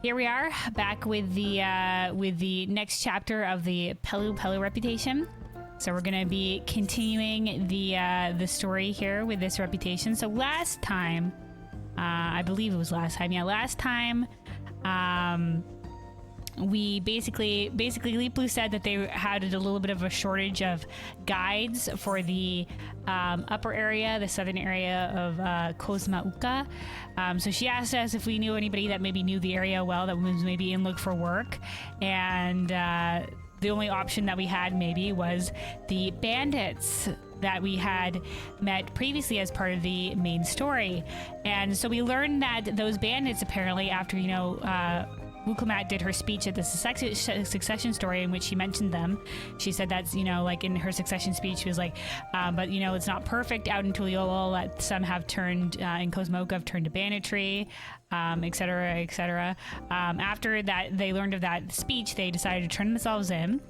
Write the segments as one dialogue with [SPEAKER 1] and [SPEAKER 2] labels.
[SPEAKER 1] Here we are, back with the next chapter of the Pelupelu Reputation. So we're gonna be continuing the story here with this reputation. So last time, I believe it was last time. Yeah, last time, we basically Leap Blue said that they had a little bit of a shortage of guides for the upper area, the southern area of Kozmauka. So she asked us if we knew anybody that maybe knew the area well, that was maybe in look for work, and the only option that we had maybe was the bandits that we had met previously as part of the main story. And so we learned that those bandits, apparently, after, you know, Wukamat did her speech at the succession story in which she mentioned them. She said that's, you know, like in her succession speech, she was like, but, you know, it's not perfect out in Tuliolo, that some have turned, in Kozmoka have turned to banditry, et cetera, et cetera. After that, they learned of that speech, they decided to turn themselves in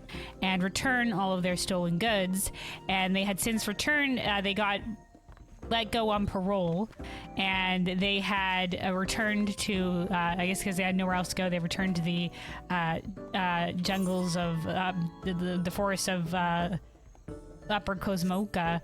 [SPEAKER 1] and return all of their stolen goods. And they had since returned, they got let go on parole, and they had returned to, I guess because they had nowhere else to go, they returned to the jungles of the forests of Upper Kozmoka,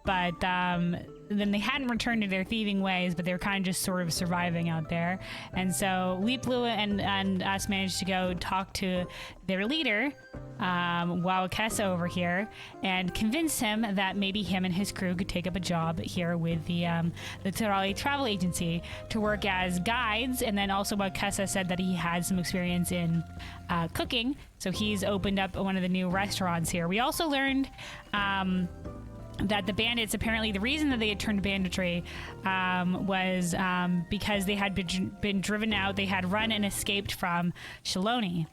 [SPEAKER 1] but then they hadn't returned to their thieving ways, but they were kind of just sort of surviving out there. And so Leap Blue and us managed to go talk to their leader, Wawakesa over here, and convince him that maybe him and his crew could take up a job here with the Terali Travel Agency to work as guides. And then also Wawakesa said that he had some experience in cooking, so he's opened up one of the new restaurants here. We also learned that the bandits, apparently the reason that they had turned to banditry was because they had been driven out. They had run and escaped from Shaloni.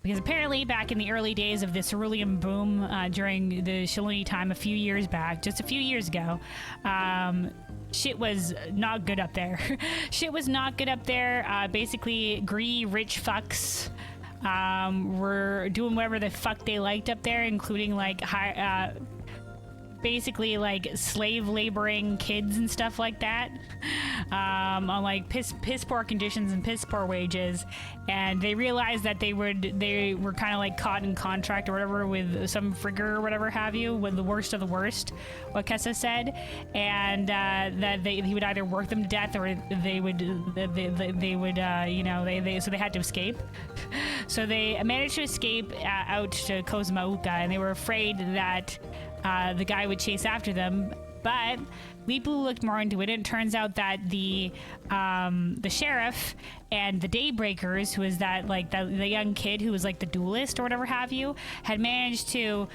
[SPEAKER 1] Because apparently back in the early days of the cerulean boom during the Shaloni time a few years back, just a few years ago, shit was not good up there. Shit was not good up there. Basically, greedy rich fucks were doing whatever the fuck they liked up there, including like basically like slave laboring kids and stuff like that, on like piss poor conditions and piss poor wages. And they realized that they were kind of like caught in contract or whatever with some frigger or whatever have you, with the worst of the worst, what Kessa said, and that he would either work them to death or they would you know, so they had to escape. So they managed to escape out to Kozmauka, and they were afraid that the guy would chase after them, but Leap Blue looked more into it, and it turns out that the sheriff and the Daybreakers, who is that like the young kid who was like the duelist or whatever have you, had managed to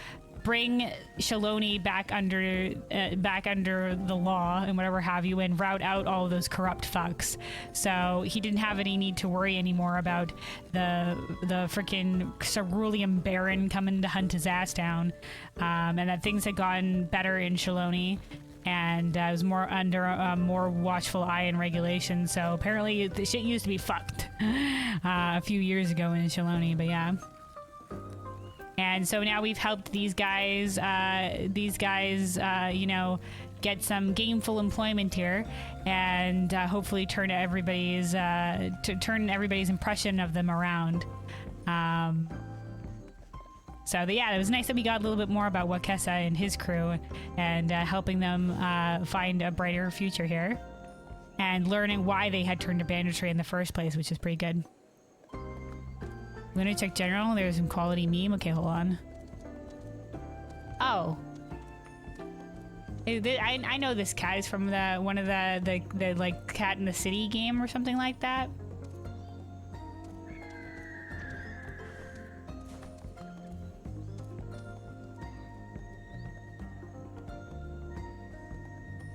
[SPEAKER 1] bring Shaloni back under the law and whatever have you, and rout out all of those corrupt fucks. So he didn't have any need to worry anymore about the freaking Cerulean Baron coming to hunt his ass down, and that things had gotten better in Shaloni, and it was more under a more watchful eye and regulation. So apparently the shit used to be fucked a few years ago in Shaloni, but yeah. And so now we've helped these guys, you know, get some gainful employment here, and hopefully turn everybody's impression of them around. So yeah, it was nice that we got a little bit more about Wakesa and his crew, and helping them find a brighter future here, and learning why they had turned to banditry in the first place, which is pretty good. Lunatic General, there's some quality meme. Okay, hold on. Oh. I know this cat is from one of the like Cat in the City game or something like that.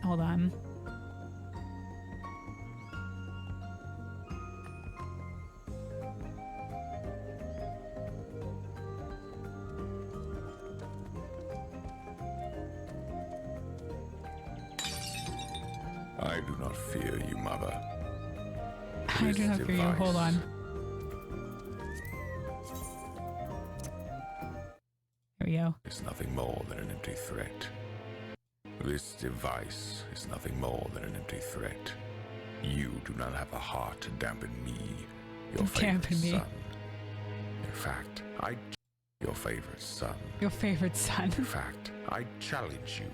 [SPEAKER 1] Hold on.
[SPEAKER 2] I do not fear you, mother.
[SPEAKER 1] I do not fear you. Hold on. There we go.
[SPEAKER 2] It's nothing more than an empty threat. This device is nothing more than an empty threat. You do not have a heart to dampen me your favorite
[SPEAKER 1] Camping me.
[SPEAKER 2] son. In fact, your favorite son.
[SPEAKER 1] Your favorite son.
[SPEAKER 2] In fact, I challenge you.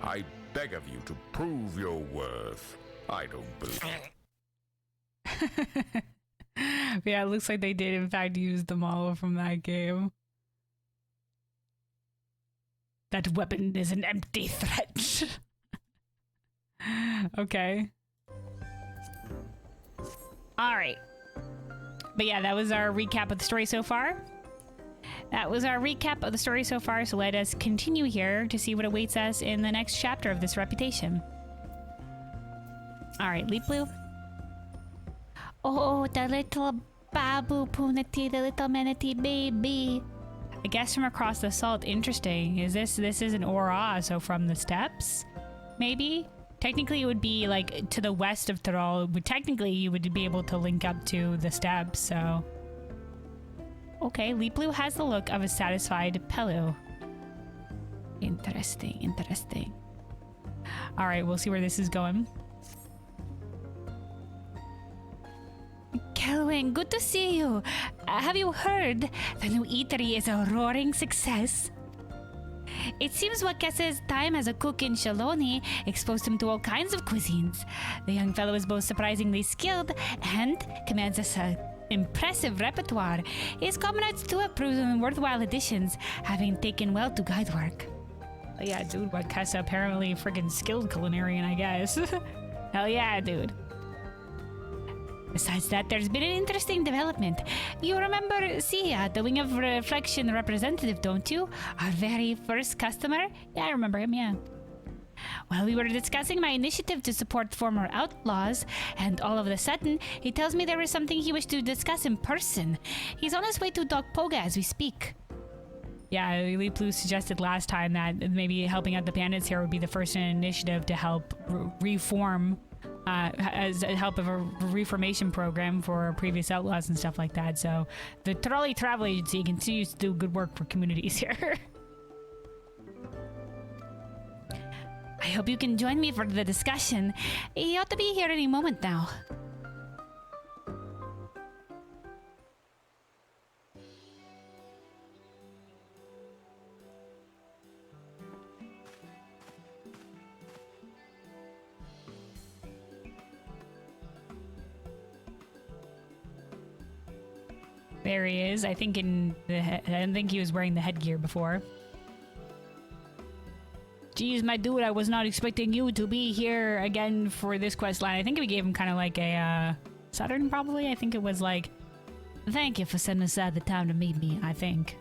[SPEAKER 2] I beg of you to prove your worth. I don't believe.
[SPEAKER 1] Yeah, it looks like they did in fact use the model from that game. That weapon is an empty threat. Okay. Alright. But yeah, that was our recap of the story so far. So let us continue here to see what awaits us in the next chapter of this reputation. Alright, Leap Blue. Oh, the little babu punati, the little manatee baby. I guess from across the salt. Interesting. This is an aura, so from the steppes? Maybe? Technically it would be like to the west of Thrall, but technically you would be able to link up to the steppes, so... Okay, Leap Blue has the look of a satisfied Pelu. Interesting, interesting. Alright, we'll see where this is going. Kelwin, good to see you. Have you heard? The new eatery is a roaring success. It seems Wakessa's time as a cook in Shaloni exposed him to all kinds of cuisines. The young fellow is both surprisingly skilled and commands an impressive repertoire. His comrades too have proven worthwhile additions, having taken well to guide work. Oh yeah, dude, Wakessa apparently friggin' skilled culinarian, I guess. Hell yeah, dude. Besides that, there's been an interesting development. You remember Sia, the Wing of Reflection representative, don't you? Our very first customer? Yeah, I remember him, yeah. Well, we were discussing my initiative to support former outlaws, and all of a sudden, he tells me there is something he wished to discuss in person. He's on his way to Dogpoga as we speak. Yeah, Leap Blue suggested last time that maybe helping out the bandits here would be the first initiative to help reform as a help of a reformation program for previous outlaws and stuff like that. So the Trolley Travel Agency continues to do good work for communities here. I hope you can join me for the discussion. He ought to be here any moment now. There he is. I think I don't think he was wearing the headgear before. Geez, my dude, I was not expecting you to be here again for this quest line. I think we gave him kind of like a Southern, probably. I think it was like, thank you for setting aside the time to meet me, I think.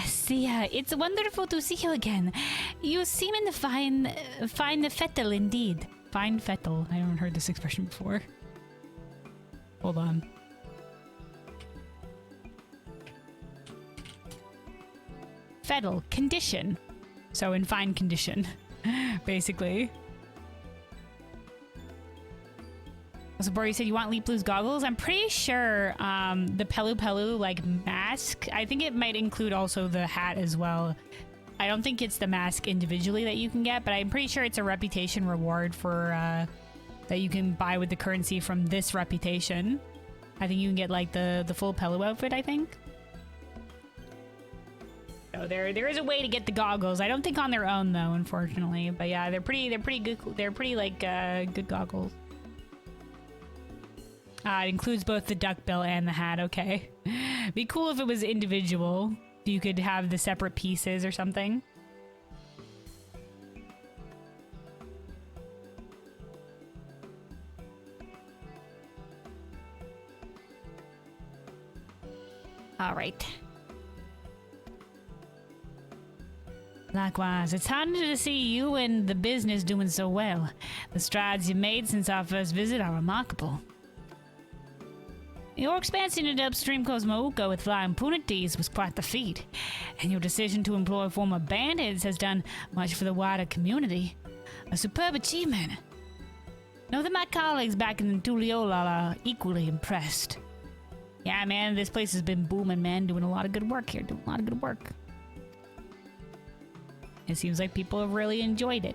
[SPEAKER 1] Sia, it's wonderful to see you again. You seem in the fine fettle indeed. Fine fettle. I haven't heard this expression before. Hold on. Fettle, condition. So in fine condition, basically. So Bori said you want Leap Blue's goggles? I'm pretty sure the Pelupelu like mask, I think it might include also the hat as well. I don't think it's the mask individually that you can get, but I'm pretty sure it's a reputation reward for that you can buy with the currency from this reputation. I think you can get like the full Pelu outfit, I think. So there is a way to get the goggles. I don't think on their own though, unfortunately. But yeah, they're pretty good. They're pretty like good goggles. It includes both the duck bill and the hat. Okay, be cool if it was individual. You could have the separate pieces or something. All right. Likewise, it's hard to see you and the business doing so well. The strides you've made since our first visit are remarkable. Your expansion into upstream Cosmouca with flying punities was quite the feat, and your decision to employ former bandits has done much for the wider community. A superb achievement. Know that my colleagues back in Tuliola are equally impressed. Yeah, man, this place has been booming, man. Doing a lot of good work here. Doing a lot of good work. It seems like people have really enjoyed it.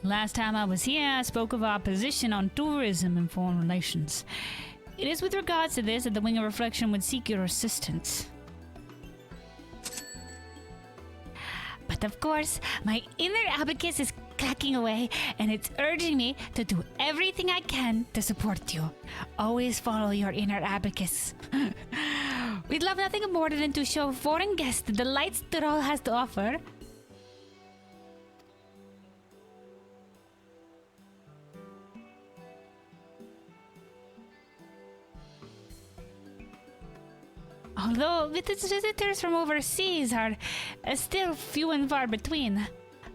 [SPEAKER 1] Last time I was here, I spoke of our position on tourism and foreign relations. It is with regards to this that the Wing of Reflection would seek your assistance. But of course, my inner abacus is clacking away, and it's urging me to do everything I can to support you. Always follow your inner abacus. We'd love nothing more than to show foreign guests the delights that all has to offer. Although visitors from overseas are still few and far between,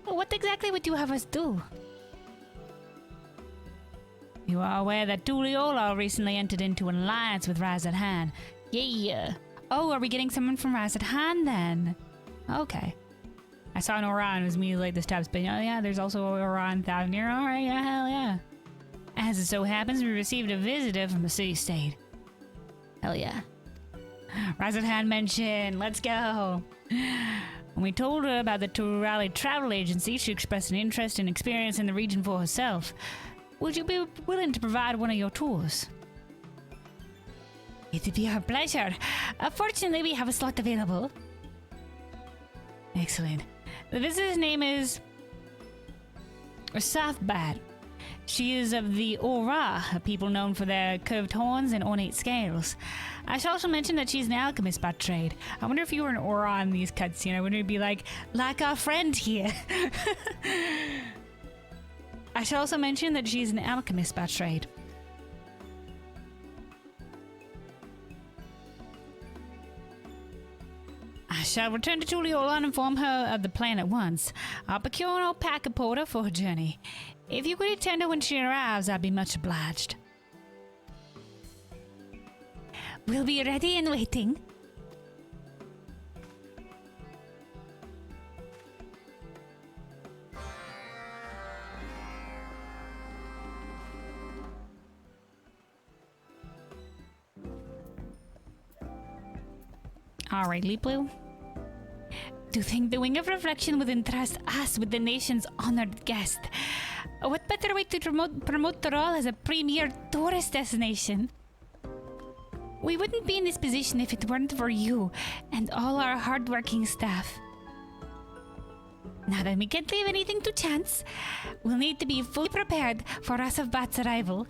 [SPEAKER 1] what exactly would you have us do? You are aware that Tuliola recently entered into an alliance with Razadhan. Yeah. Oh, are we getting someone from Razadhan then? Okay. I saw an Oran, it was immediately like the steps, but oh yeah, there's also Oran Thavnir. Alright, yeah, hell yeah. As it so happens, we received a visitor from the city-state. Hell yeah. Razadhan mentioned, let's go. When we told her about the Turali travel agency, she expressed an interest and experience in the region for herself. Would you be willing to provide one of your tours? It'd be our pleasure. Fortunately, we have a slot available. Excellent. The visitor's name is Safbad. She is of the Aura, a people known for their curved horns and ornate scales. I should also mention that she's an alchemist by trade. I wonder if you were an Aura on these cutscenes. I wonder if it'd be like our friend here. I should also mention that she's an alchemist by trade. I shall return to Tuliola and inform her of the plan at once. I'll procure an alpaca porter for her journey. If you could attend her when she arrives, I'd be much obliged. We'll be ready and waiting. Alright, Leaplu. To think the Wing of Reflection would entrust us with the nation's honored guest. What better way to promote Torol as a premier tourist destination? We wouldn't be in this position if it weren't for you and all our hardworking staff. Now that we can't leave anything to chance, we'll need to be fully prepared for Rasavbat's arrival.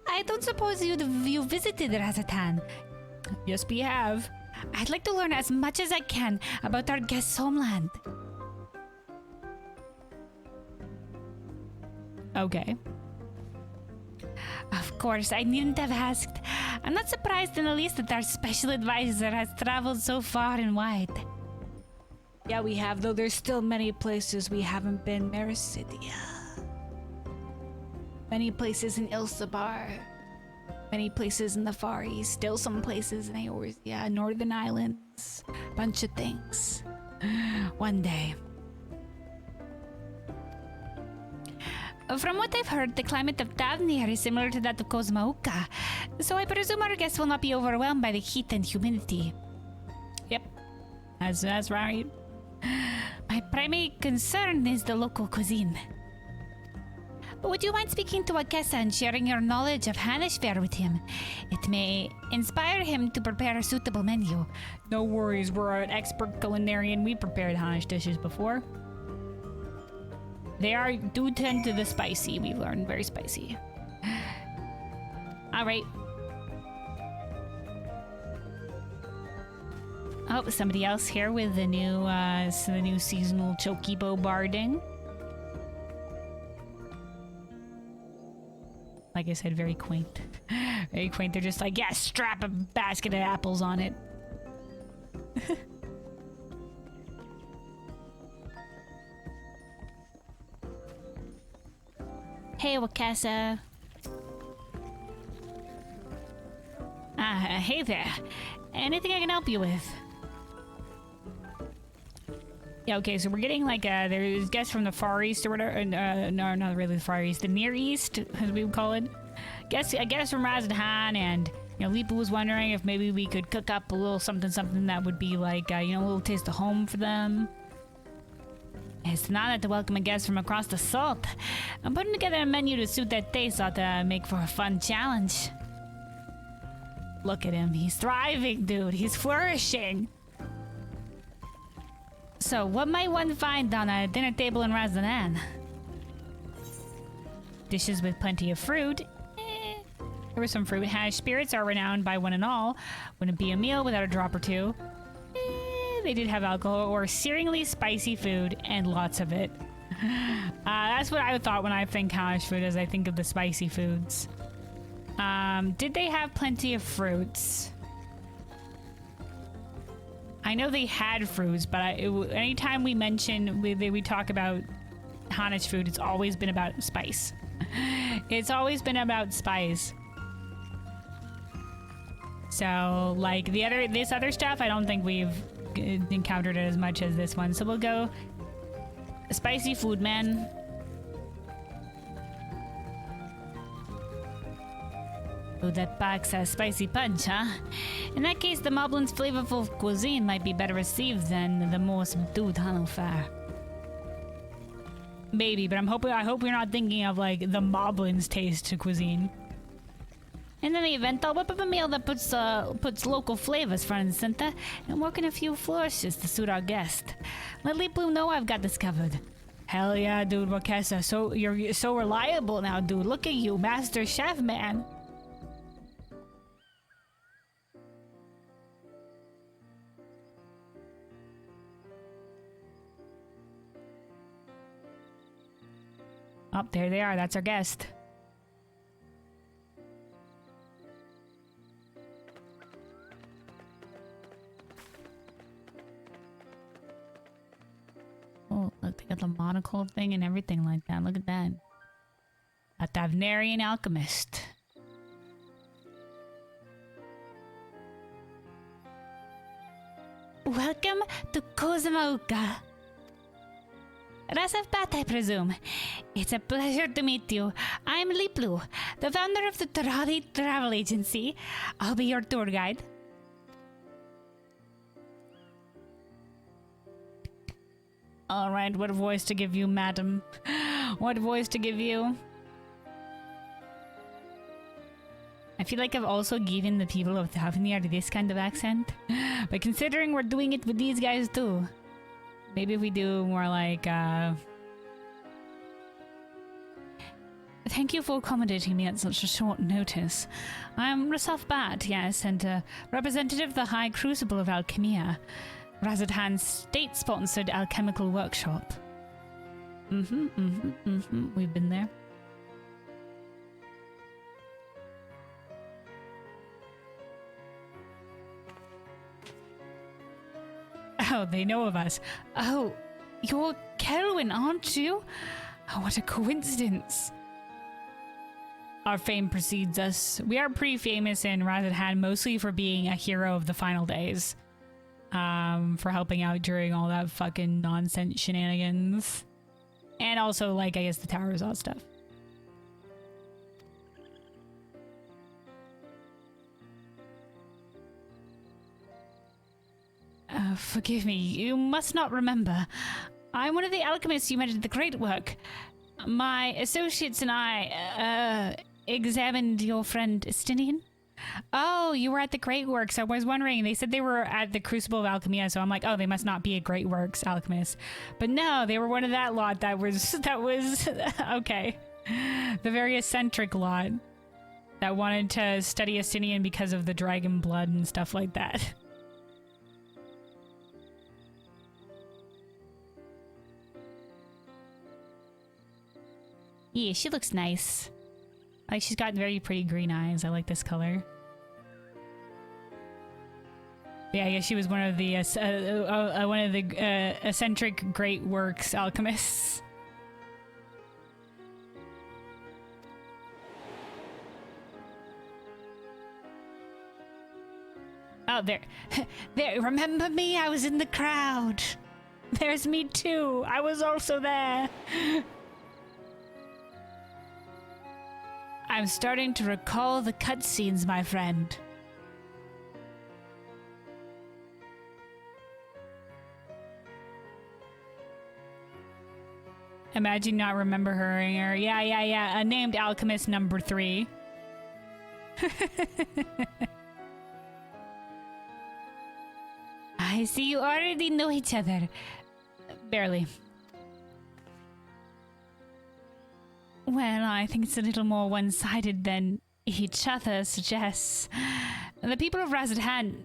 [SPEAKER 1] I don't suppose you visited Razatan. Yes, we have. I'd like to learn as much as I can about our guest's homeland. Okay. Of course, I needn't have asked. I'm not surprised in the least that our special advisor has traveled so far and wide. Yeah, we have, though there's still many places we haven't been. Mericidia. Many places in Ilsabar. Many places in the Far East. Still some places in Eorzea, Northern Islands. Bunch of things. One day. From what I've heard, the climate of Thavnir is similar to that of Kozmauka, so I presume our guests will not be overwhelmed by the heat and humidity. Yep, that's right. My primary concern is the local cuisine. But would you mind speaking to Akessa and sharing your knowledge of Hanish fare with him? It may inspire him to prepare a suitable menu. No worries, we're an expert culinarian. We prepared Hanish dishes before. They do tend to the spicy, we've learned. Very spicy. Alright. Oh, somebody else here with the new seasonal Chocobo barding. Like I said, very quaint. Very quaint. They're just like, yeah, strap a basket of apples on it. Hey, Wakasa. Hey there. Anything I can help you with? Yeah, okay, so we're getting like, there's guests from the Far East or whatever. No, not really the Far East. The Near East, as we would call it. I guess from Razadhan, and, you know, Lipa was wondering if maybe we could cook up a little something that would be like, you know, a little taste of home for them. It's an honor to welcome a guest from across the salt. I'm putting together a menu to suit their taste, ought to make for a fun challenge. Look at him, he's thriving, dude. He's flourishing. So, what might one find on a dinner table in Razdanan? Dishes with plenty of fruit. There was some fruit. Hash spirits are renowned by one and all. Wouldn't be a meal without a drop or two. They did have alcohol or searingly spicy food and lots of it. That's what I thought when I think Hanish food, as I think of the spicy foods. Did they have plenty of fruits? I know they had fruits, but anytime we mention, we talk about Hanish food, it's always been about spice. It's always been about spice. So, like, this other stuff, I don't think we've encountered it as much as this one. So we'll go spicy food, man. Oh, that packs a spicy punch, huh? In that case, the Moblin's flavorful cuisine might be better received than the more subdued Hano fare. Maybe, but I hope we're not thinking of, like, the Moblin's taste to cuisine. In any event, I'll whip up a meal that puts local flavors front and center and work in a few flourishes to suit our guest. Let Leepu know I've got this covered. Hell yeah, dude, Wakesa. So you're so reliable now, dude. Look at you, master chef, man. Oh, there they are. That's our guest. Oh, look, they got the monocle thing and everything like that. Look at that. A Tavnarian alchemist. Welcome to Kozumauka. Rasavbat, I presume. It's a pleasure to meet you. I'm Liplu, the founder of the Tarali Travel Agency. I'll be your tour guide. Alright, what voice to give you, madam? What voice to give you? I feel like I've also given the people of Tavnir this kind of accent. But considering we're doing it with these guys too, maybe if we do more like, Thank you for accommodating me at such a short notice. I'm Rasavbat, yes, and representative of the High Crucible of Alchemia, Razadhan's state-sponsored alchemical workshop. We've been there. Oh, they know of us. Oh, you're Kelwyn, aren't you? Oh, what a coincidence. Our fame precedes us. We are pretty famous in Razadhan, mostly for being a hero of the final days. For helping out during all that fucking nonsense shenanigans. And also, like, I guess the Tower of Zod stuff. Forgive me, you must not remember. I'm one of the alchemists you met at the Great Work. My associates and I, examined your friend Estinian. Oh, you were at the Great Works. I was wondering. They said they were at the Crucible of Alchemia, so I'm like, oh, they must not be a Great Works alchemist. But no, they were one of that lot that was okay. The very eccentric lot that wanted to study Estinian because of the dragon blood and stuff like that. Yeah, she looks nice. Like, she's got very pretty green eyes. I like this color. Yeah, I guess she was one of the eccentric Great Works alchemists. Oh, there. There, remember me? I was in the crowd. There's me too. I was also there. I'm starting to recall the cutscenes, my friend. Imagine not remember her. Yeah. Named Alchemist number 3. I see you already know each other. Barely. Well, I think it's a little more one-sided than each other suggests. The people of Razadhan,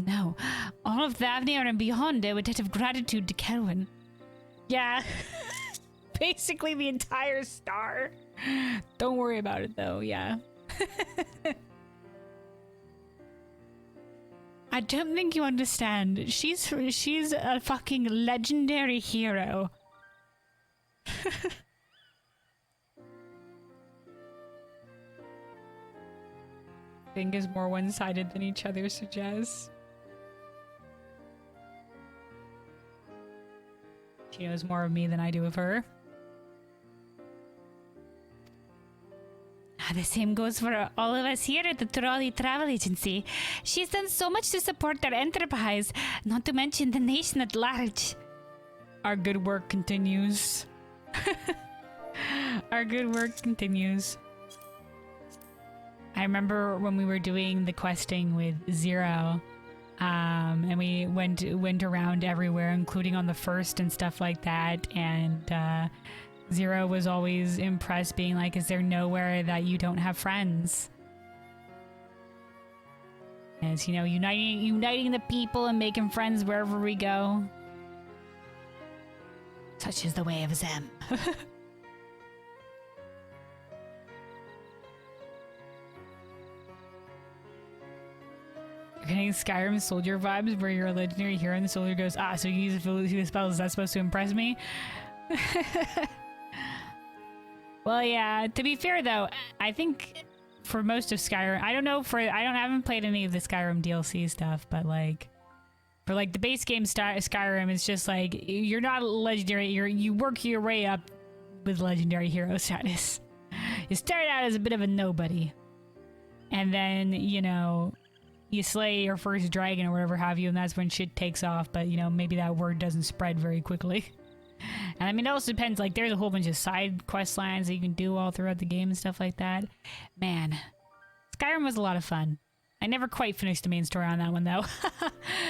[SPEAKER 1] no, all of Thavnir and beyond owe a debt of gratitude to Kelwyn. Yeah, basically the entire star. Don't worry about it though, yeah. I don't think you understand. She's a fucking legendary hero. Think is more one-sided than each other suggests. She knows more of me than I do of her. The same goes for all of us here at the Trolley Travel Agency. She's done so much to support our enterprise, not to mention the nation at large. Our good work continues. Our good work continues. I remember when we were doing the questing with Zero, and we went around everywhere, including on the first and stuff like that, and Zero was always impressed, being like, is there nowhere that you don't have friends? And it's, you know, uniting the people and making friends wherever we go. Such is the way of Zem. Getting Skyrim soldier vibes where you're a legendary hero and the soldier goes, so you use the spells, is that supposed to impress me? Well, yeah, to be fair though, I think for most of Skyrim, I haven't played any of the Skyrim DLC stuff, but like, for like the base game Skyrim, it's just like, you're not a legendary, you work your way up with legendary hero status. You start out as a bit of a nobody. And then, you know, you slay your first dragon or whatever have you, and that's when shit takes off, but you know, maybe that word doesn't spread very quickly. And I mean, it also depends, like there's a whole bunch of side quest lines that you can do all throughout the game and stuff like that. Man, Skyrim was a lot of fun. I never quite finished the main story on that one though,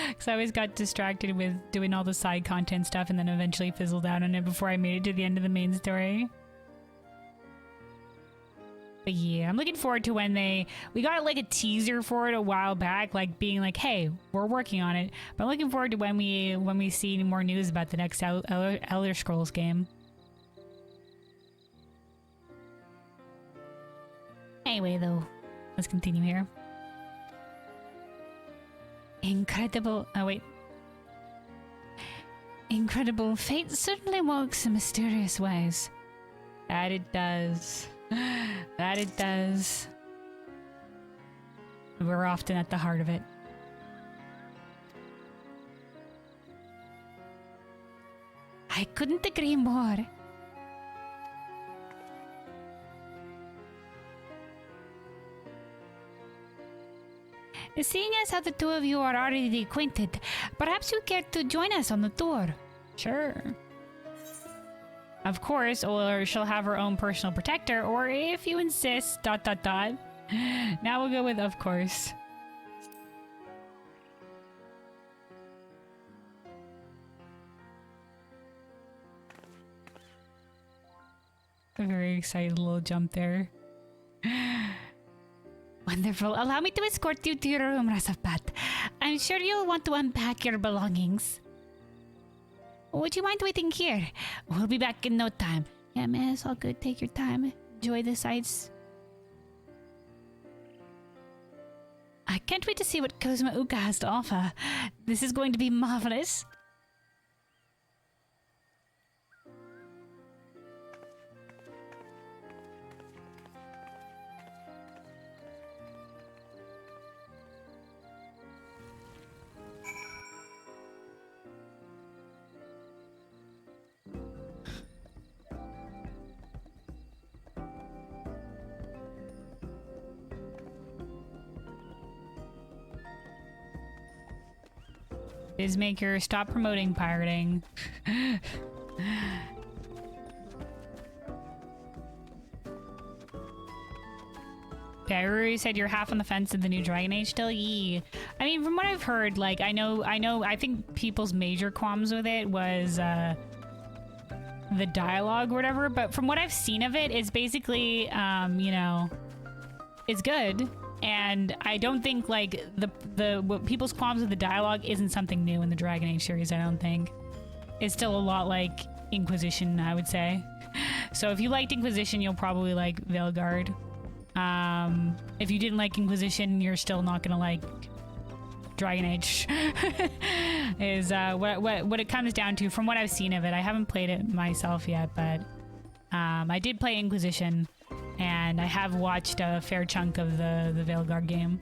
[SPEAKER 1] because I always got distracted with doing all the side content stuff and then eventually fizzled out on it before I made it to the end of the main story. But yeah, I'm looking forward to when we got like a teaser for it a while back, like being like, hey, we're working on it. But I'm looking forward to when we see more news about the next Elder Scrolls game. Anyway, though, let's continue here. Incredible. Oh, wait. Incredible. Fate certainly works in mysterious ways. That it does. That it does. We're often at the heart of it. I couldn't agree more. Seeing as how the two of you are already acquainted, perhaps you care to join us on the tour. Sure. Of course, or she'll have her own personal protector, or if you insist, ... Now we'll go with of course. A very excited little jump there. Wonderful. Allow me to escort you to your room, Rasapat. I'm sure you'll want to unpack your belongings. Would you mind waiting here? We'll be back in no time. Yeah, man, it's all good. Take your time. Enjoy the sights. I can't wait to see what Kozma Uka has to offer. This is going to be marvelous. Bizmaker, stop promoting pirating. Yeah, Ruri said you're half on the fence of the new Dragon Age still. Yee. I mean, from what I've heard, like, I think people's major qualms with it was the dialogue or whatever, but from what I've seen of it, it's basically, you know, it's good. And I don't think, like, what people's qualms with the dialogue isn't something new in the Dragon Age series, I don't think. It's still a lot like Inquisition, I would say. So if you liked Inquisition, you'll probably like Veilguard. If you didn't like Inquisition, you're still not gonna like Dragon Age. Is what it comes down to from what I've seen of it. I haven't played it myself yet, but I did play Inquisition, and I have watched a fair chunk of the Veilguard game.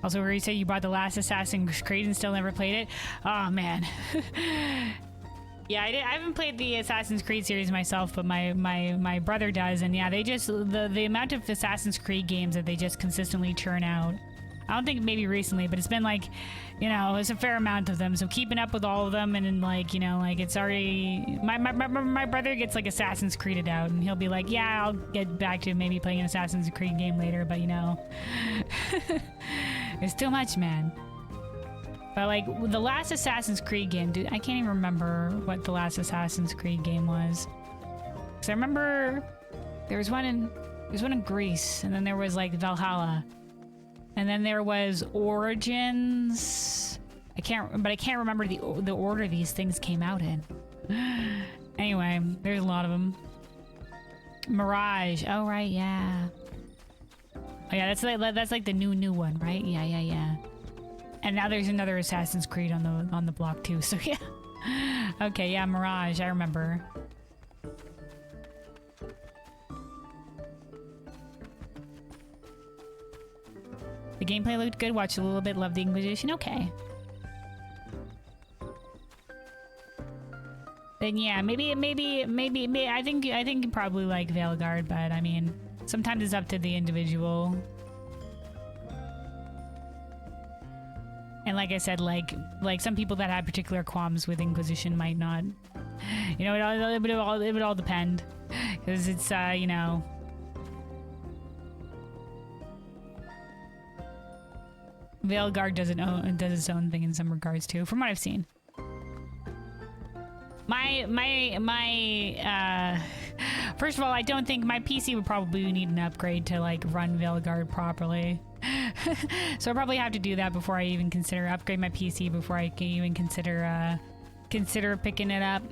[SPEAKER 1] Also, where you say you bought the last Assassin's Creed and still never played it. Oh man. Yeah, I haven't played the Assassin's Creed series myself, but my brother does, and yeah, they just the amount of Assassin's Creed games that they just consistently churn out. I don't think maybe recently, but it's been like, you know, it's a fair amount of them. So keeping up with all of them, and then like, you know, like it's already my brother gets like Assassin's Creeded out, and he'll be like, yeah, I'll get back to maybe playing an Assassin's Creed game later, but you know, it's too much, man. But like the last Assassin's Creed game, dude, I can't even remember what the last Assassin's Creed game was. Cause I remember there was one in Greece, and then there was like Valhalla. And then there was Origins. I can't remember the order these things came out in. Anyway, there's a lot of them. Mirage. Oh right, yeah. Oh yeah, that's like the new one, right? Yeah. And now there's another Assassin's Creed on the block too. So yeah. Okay, yeah, Mirage. I remember. The gameplay looked good. Watched a little bit. Loved the Inquisition. Okay. Then yeah, maybe. I think you probably like Veilguard, but I mean, sometimes it's up to the individual. And like I said, like some people that had particular qualms with Inquisition might not. You know, it would all depend, because it's you know. Veilguard does its own thing in some regards too, from what I've seen. First of all, I don't think my PC would probably need an upgrade to like run Veilguard properly. So I'll probably have to do that before I even consider upgrade my PC, before I can even consider picking it up.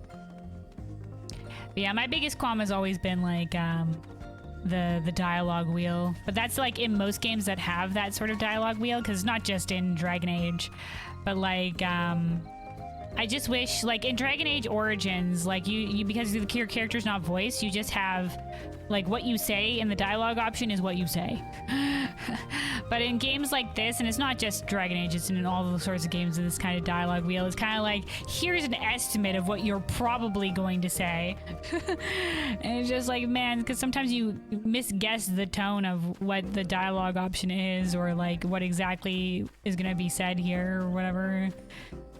[SPEAKER 1] But yeah, my biggest qualm has always been like the dialogue wheel, but that's like in most games that have that sort of dialogue wheel, because it's not just in Dragon Age, but like I just wish, like in Dragon Age Origins, like you because your character's not voiced, you just have like what you say, and the dialogue option is what you say. But in games like this, and it's not just Dragon Age, it's in all the sorts of games with this kind of dialogue wheel, it's kind of like, here's an estimate of what you're probably going to say. And it's just like, man, because sometimes you misguess the tone of what the dialogue option is, or like what exactly is going to be said here or whatever.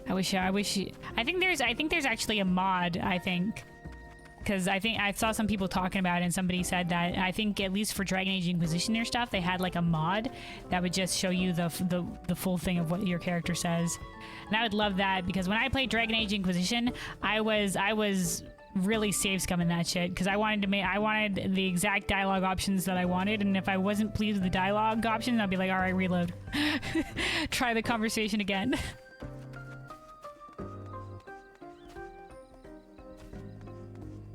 [SPEAKER 1] I think there's actually a mod, I think. Because I think I saw some people talking about it, and somebody said that I think at least for Dragon Age Inquisition, their stuff, they had like a mod that would just show you the full thing of what your character says. And I would love that, because when I played Dragon Age Inquisition, I was really save scumming that shit, because I wanted the exact dialogue options that I wanted, and if I wasn't pleased with the dialogue options, I'd be like, all right, reload. Try the conversation again.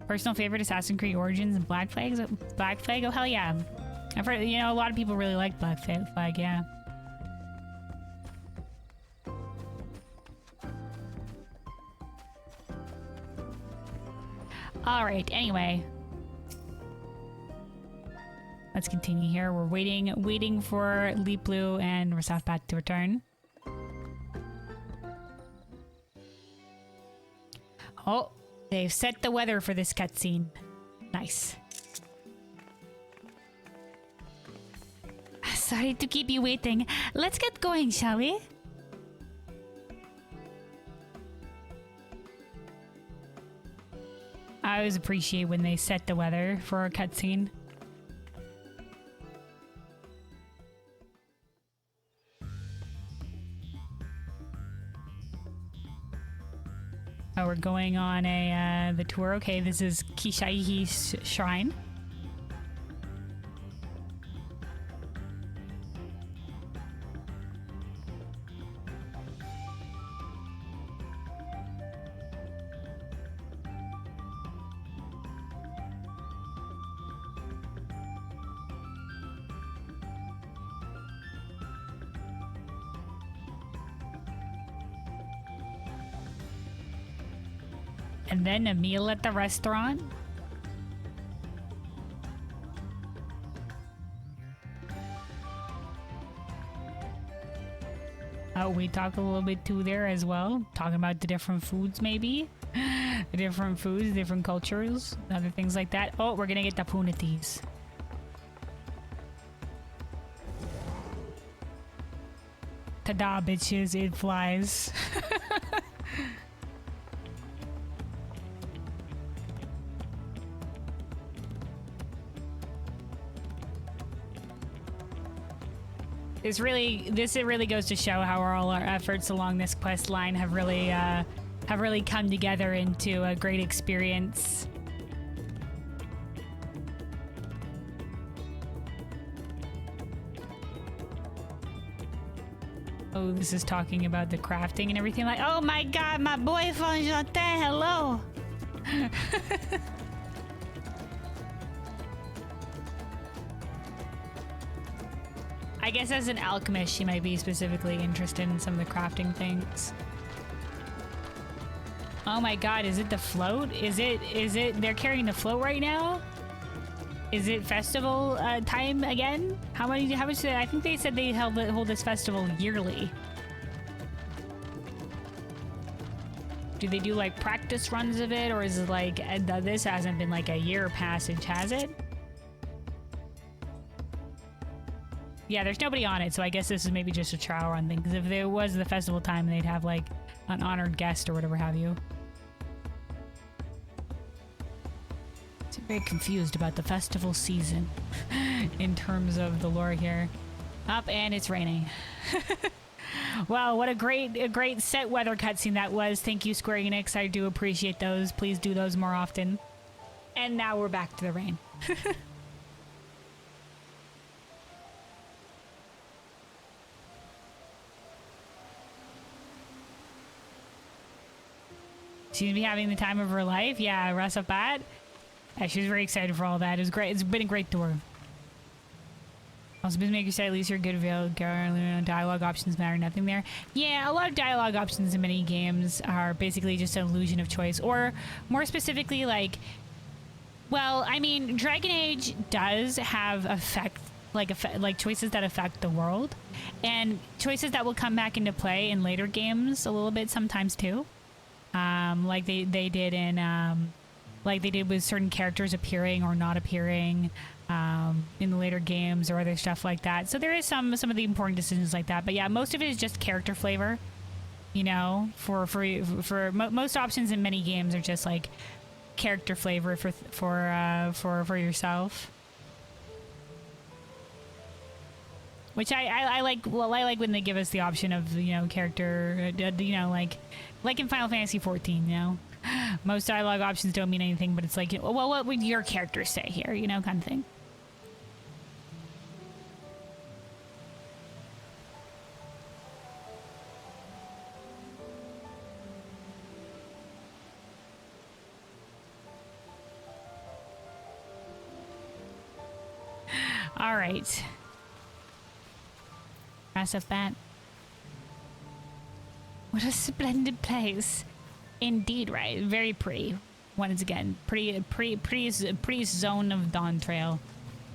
[SPEAKER 1] Personal favorite, Assassin's Creed Origins and Black Flag? Black Flag? Oh, hell yeah. I've heard, you know, a lot of people really like Black Flag, yeah. Alright, anyway. Let's continue here. We're waiting for Pelupelu and Rasafbat to return. Oh. They've set the weather for this cutscene. Nice. Sorry to keep you waiting. Let's get going, shall we? I always appreciate when they set the weather for a cutscene. Oh, we're going on the tour. Okay, this is Kishaihi's shrine. And then a meal at the restaurant. Oh, we talk a little bit too there as well. Talking about the different foods, maybe. The different foods, different cultures, other things like that. Oh, we're gonna get the punities. Ta-da, bitches, it flies. It really goes to show how all our efforts along this quest line have really come together into a great experience. Oh, this is talking about the crafting and everything. Like, oh my god, my boy Fonjotin, hello. I guess as an alchemist, she might be specifically interested in some of the crafting things. Oh my god, is it the float? Is it, they're carrying the float right now? Is it festival time again? How much did they, I think they said they hold this festival yearly. Do they do like practice runs of it, or is it like, this hasn't been like a year passage, has it? Yeah, there's nobody on it, so I guess this is maybe just a trial run thing. Because if there was the festival time, they'd have like an honored guest or whatever have you. I'm very confused about the festival season in terms of the lore here. Up and it's raining. Wow, what a great set weather cutscene that was. Thank you, Square Enix. I do appreciate those. Please do those more often. And now we're back to the rain. Seems to be having the time of her life. Yeah, Rasapat. Yeah, she was very excited for all that. It was great. It's been a great tour. Also, been making sure at least you're good dialogue options matter nothing there. Yeah, a lot of dialogue options in many games are basically just an illusion of choice, or more specifically, like, well, I mean, Dragon Age does have like choices that affect the world, and choices that will come back into play in later games a little bit sometimes too. Like they did in like they did with certain characters appearing or not appearing in the later games or other stuff like that. So there is some of the important decisions like that. But yeah, most of it is just character flavor. You know, for most options in many games are just like character flavor for yourself. Which I like. Well, I like when they give us the option of, you know, character, you know, like in Final Fantasy 14, you know, most dialogue options don't mean anything, but it's like, well, what would your character say here, you know, kind of thing. All right. Massive bat. What a splendid place. Indeed, right? Very pretty. Once again, pretty zone of Dawntrail.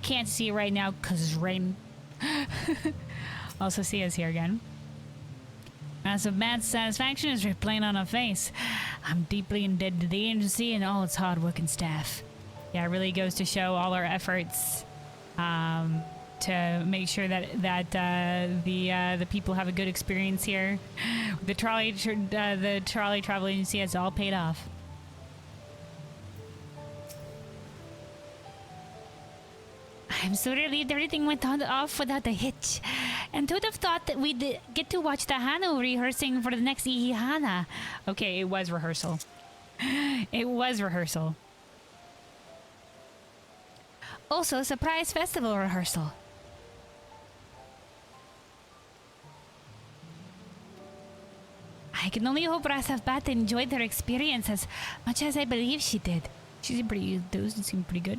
[SPEAKER 1] Can't see it right now because it's rain. Also see us here again. Massive bat's satisfaction is plain on her face. I'm deeply indebted to the agency and all its hard-working staff. Yeah, it really goes to show all our efforts to make sure that the people have a good experience here. The trolley travel agency has all paid off. I'm so relieved everything went on off without a hitch. And who'd have thought that we'd get to watch the Hano rehearsing for the next Ihana. Okay, it was rehearsal. It was rehearsal. Also, surprise festival rehearsal. I can only hope Rasavbat enjoyed her experience as much as I believe she did. She's pretty, those seem pretty good.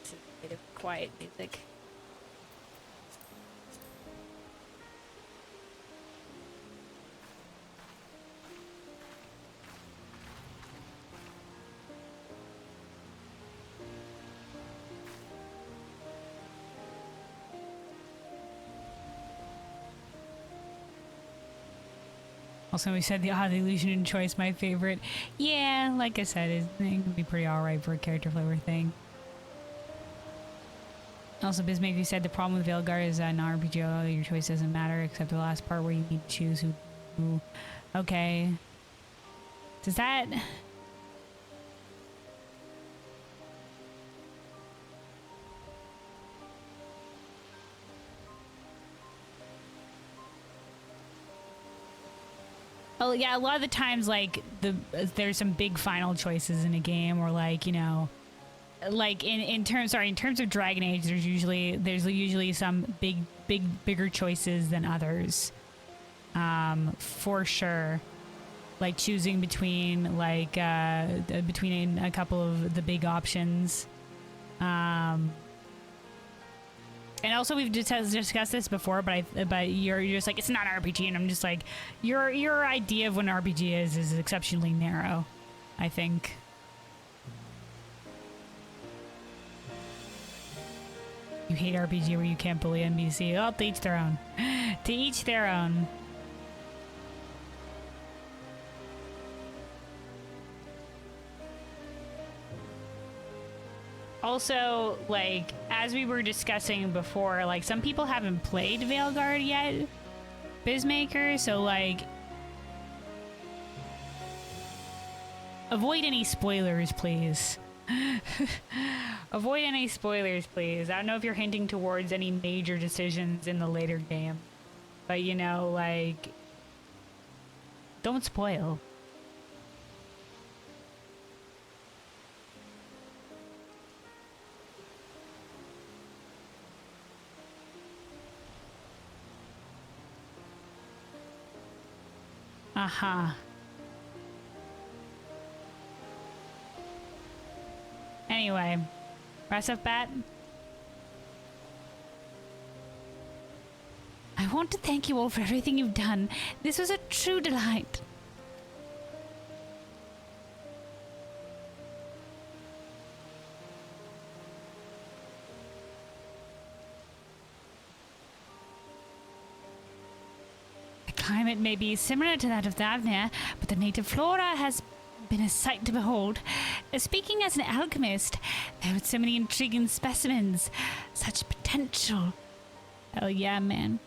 [SPEAKER 1] It's a bit of quiet music. Also, we said the odd illusion choice, my favorite. Yeah, like I said, it can be pretty alright for a character flavor thing. Also, Bismake, you said the problem with Veilguard is that in RPG, your choice doesn't matter except the last part where you need to choose who. Okay. Does that... Oh yeah, a lot of the times, like there's some big final choices in a game, or like, you know, like in terms of Dragon Age, there's usually some bigger choices than others, for sure. Like choosing between between a couple of the big options, and also we've discussed this before, but you're just like, it's not an RPG, and I'm just like, your idea of what an RPG is exceptionally narrow, I think. You hate RPG where you can't bully NPC. Oh, to each their own. To each their own. Also, like, as we were discussing before, like, some people haven't played Veilguard yet, Bizmaker, so, like, avoid any spoilers, please. Avoid any spoilers, please. I don't know if you're hinting towards any major decisions in the later game, but, you know, like, don't spoil. Uh-huh. Anyway, Rasavbat, I want to thank you all for everything you've done. This was a true delight. The climate may be similar to that of Thavnia, but the native flora has been a sight to behold. Speaking as an alchemist, there were so many intriguing specimens, such potential. Hell yeah, man.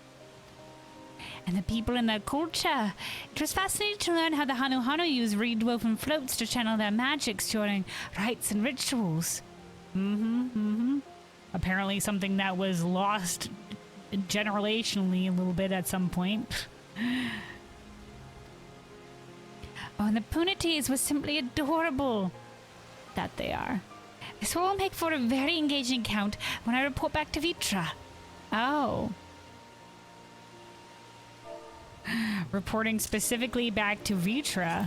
[SPEAKER 1] And the people and their culture. It was fascinating to learn how the Hanu Hanu use reed-woven floats to channel their magics during rites and rituals. Apparently something that was lost generationally a little bit at some point. Oh, and the Punities was simply adorable. That they are. This will make for a very engaging account when I report back to Vitra. Oh. Reporting specifically back to Vitra.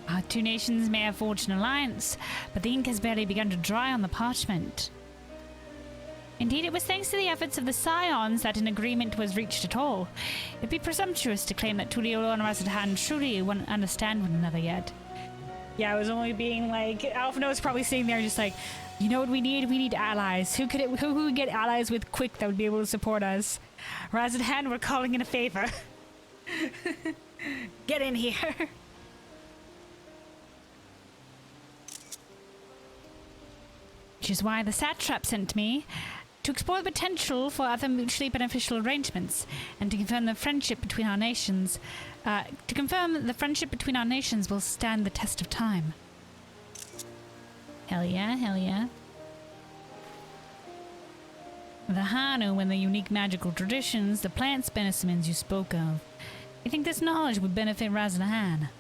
[SPEAKER 1] Our two nations may have forged an alliance, but the ink has barely begun to dry on the parchment. Indeed, it was thanks to the efforts of the Scions that an agreement was reached at all. It'd be presumptuous to claim that Tuliolo and Rasadahan truly wouldn't understand one another yet. Yeah, I was only being like, Alphino was probably sitting there just like, you know what we need? We need allies. Who we get allies with quick that would be able to support us? Rasadahan, we're calling in a favor. Get in here. is why the satrap sent me to explore the potential for other mutually beneficial arrangements and to confirm the friendship between our nations. Will stand the test of time. Hell yeah, hell yeah. The Hanu and the unique magical traditions, the plant specimens you spoke of. I think this knowledge would benefit Razanahan.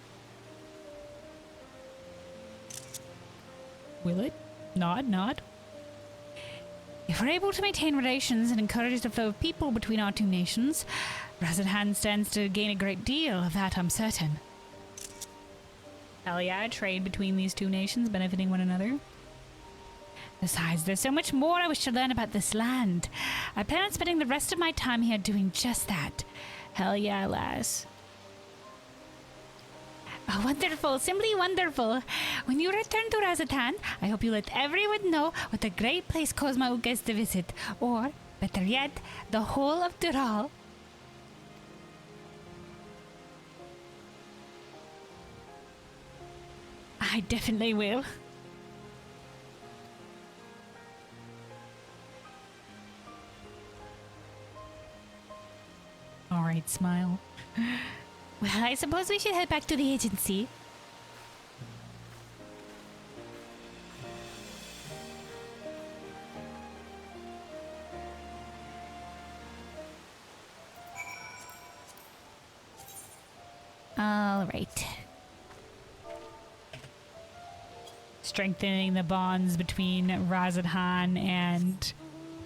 [SPEAKER 1] Will it? Nod. If we're able to maintain relations and encourage the flow of people between our two nations, Razanahan stands to gain a great deal. Of that I'm certain. Hell yeah, trade between these two nations benefiting one another. Besides, there's so much more I wish to learn about this land. I plan on spending the rest of my time here doing just that. Hell yeah, lass. Oh, wonderful, simply wonderful. When you return to Razatan, I hope you let everyone know what a great place Kozmauka is to visit. Or, better yet, the whole of Dural. I definitely will. Alright, smile. Well, I suppose we should head back to the agency. Alright. Strengthening the bonds between Razadhan and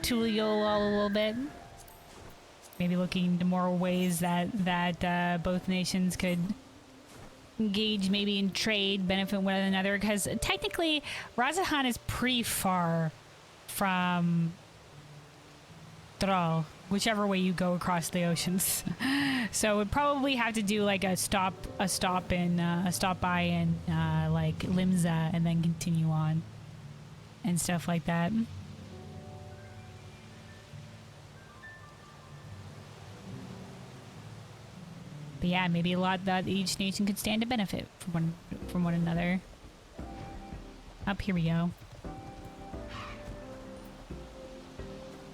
[SPEAKER 1] Tuliol a little bit. Maybe looking into more ways that both nations could engage maybe in trade, benefit one another, because technically Razadhan is pretty far from Thrall, whichever way you go across the oceans. So we'd probably have to do like a stop by in like Limsa and then continue on and stuff like that. But yeah, maybe a lot that each nation could stand to benefit from one another. Up here we go.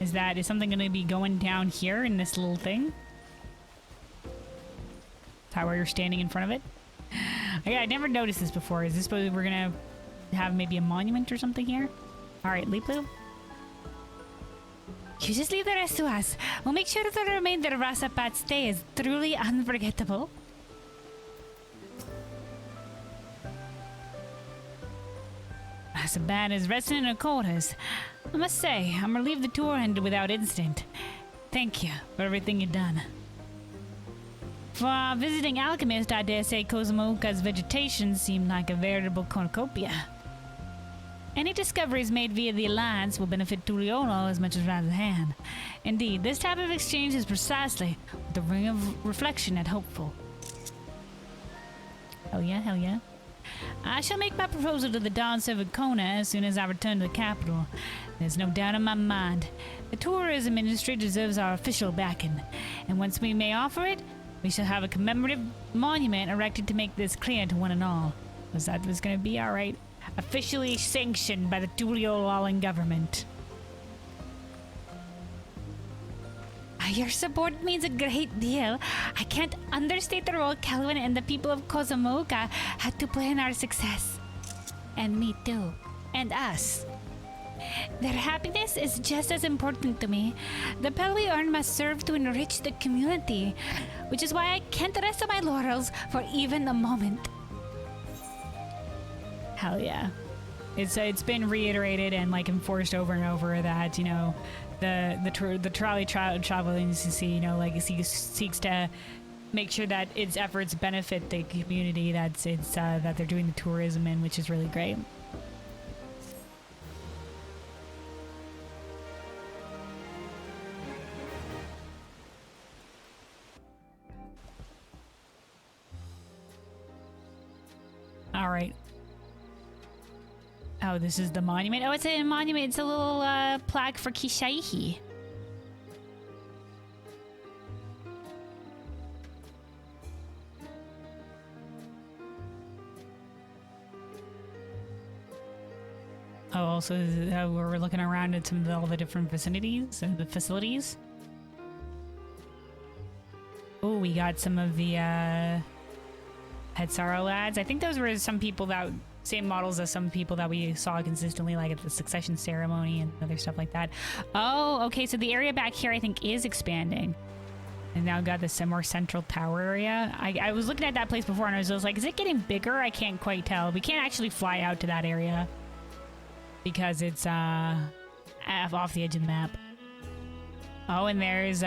[SPEAKER 1] Is something going to be going down here in this little thing? Is that where you're standing in front of it? Okay, I never noticed this before. Is this where we're going to have maybe a monument or something here? Alright, Liplu. You just leave the rest to us. We'll make sure that the remainder of Rasapat's stay is truly unforgettable. Rasabat is resting in her quarters. I must say, I'm relieved the tour ended without incident. Thank you for everything you've done. For a visiting alchemist, I dare say Kozmauka's vegetation seemed like a veritable cornucopia. Any discoveries made via the Alliance will benefit Tuliolo as much as Razadhan. Indeed, this type of exchange is precisely what the Ring of Reflection had hoped for. Hell yeah, hell yeah. I shall make my proposal to the Dawn Servant Kona as soon as I return to the capital. There's no doubt in my mind. The tourism industry deserves our official backing, and once we may offer it, we shall have a commemorative monument erected to make this clear to one and all. Was that was going to be alright? Officially sanctioned by the Tuliolalan government. Your support means a great deal. I can't understate the role Kelvin and the people of Kozmauka had to play in our success. And me too. And us. Their happiness is just as important to me. The pell we earn must serve to enrich the community, which is why I can't rest on my laurels for even a moment. Hell yeah. It's been reiterated and like enforced over and over that, you know, the trolley travel agency, you know, like seeks to make sure that its efforts benefit the community that they're doing the tourism in, which is really great. All right. Oh, this is the monument. Oh, it's a monument. It's a little plaque for Kishaihi. Oh, also, we're looking around at all the different vicinities and the facilities. Oh, we got some of the Hetzaro lads. I think those were some people that same models as some people that we saw consistently, like at the succession ceremony and other stuff like that. Oh, okay. So the area back here, I think, is expanding. And now got this more central tower area. I was looking at that place before and I was just like, is it getting bigger? I can't quite tell. We can't actually fly out to that area because it's off the edge of the map. Oh, and there's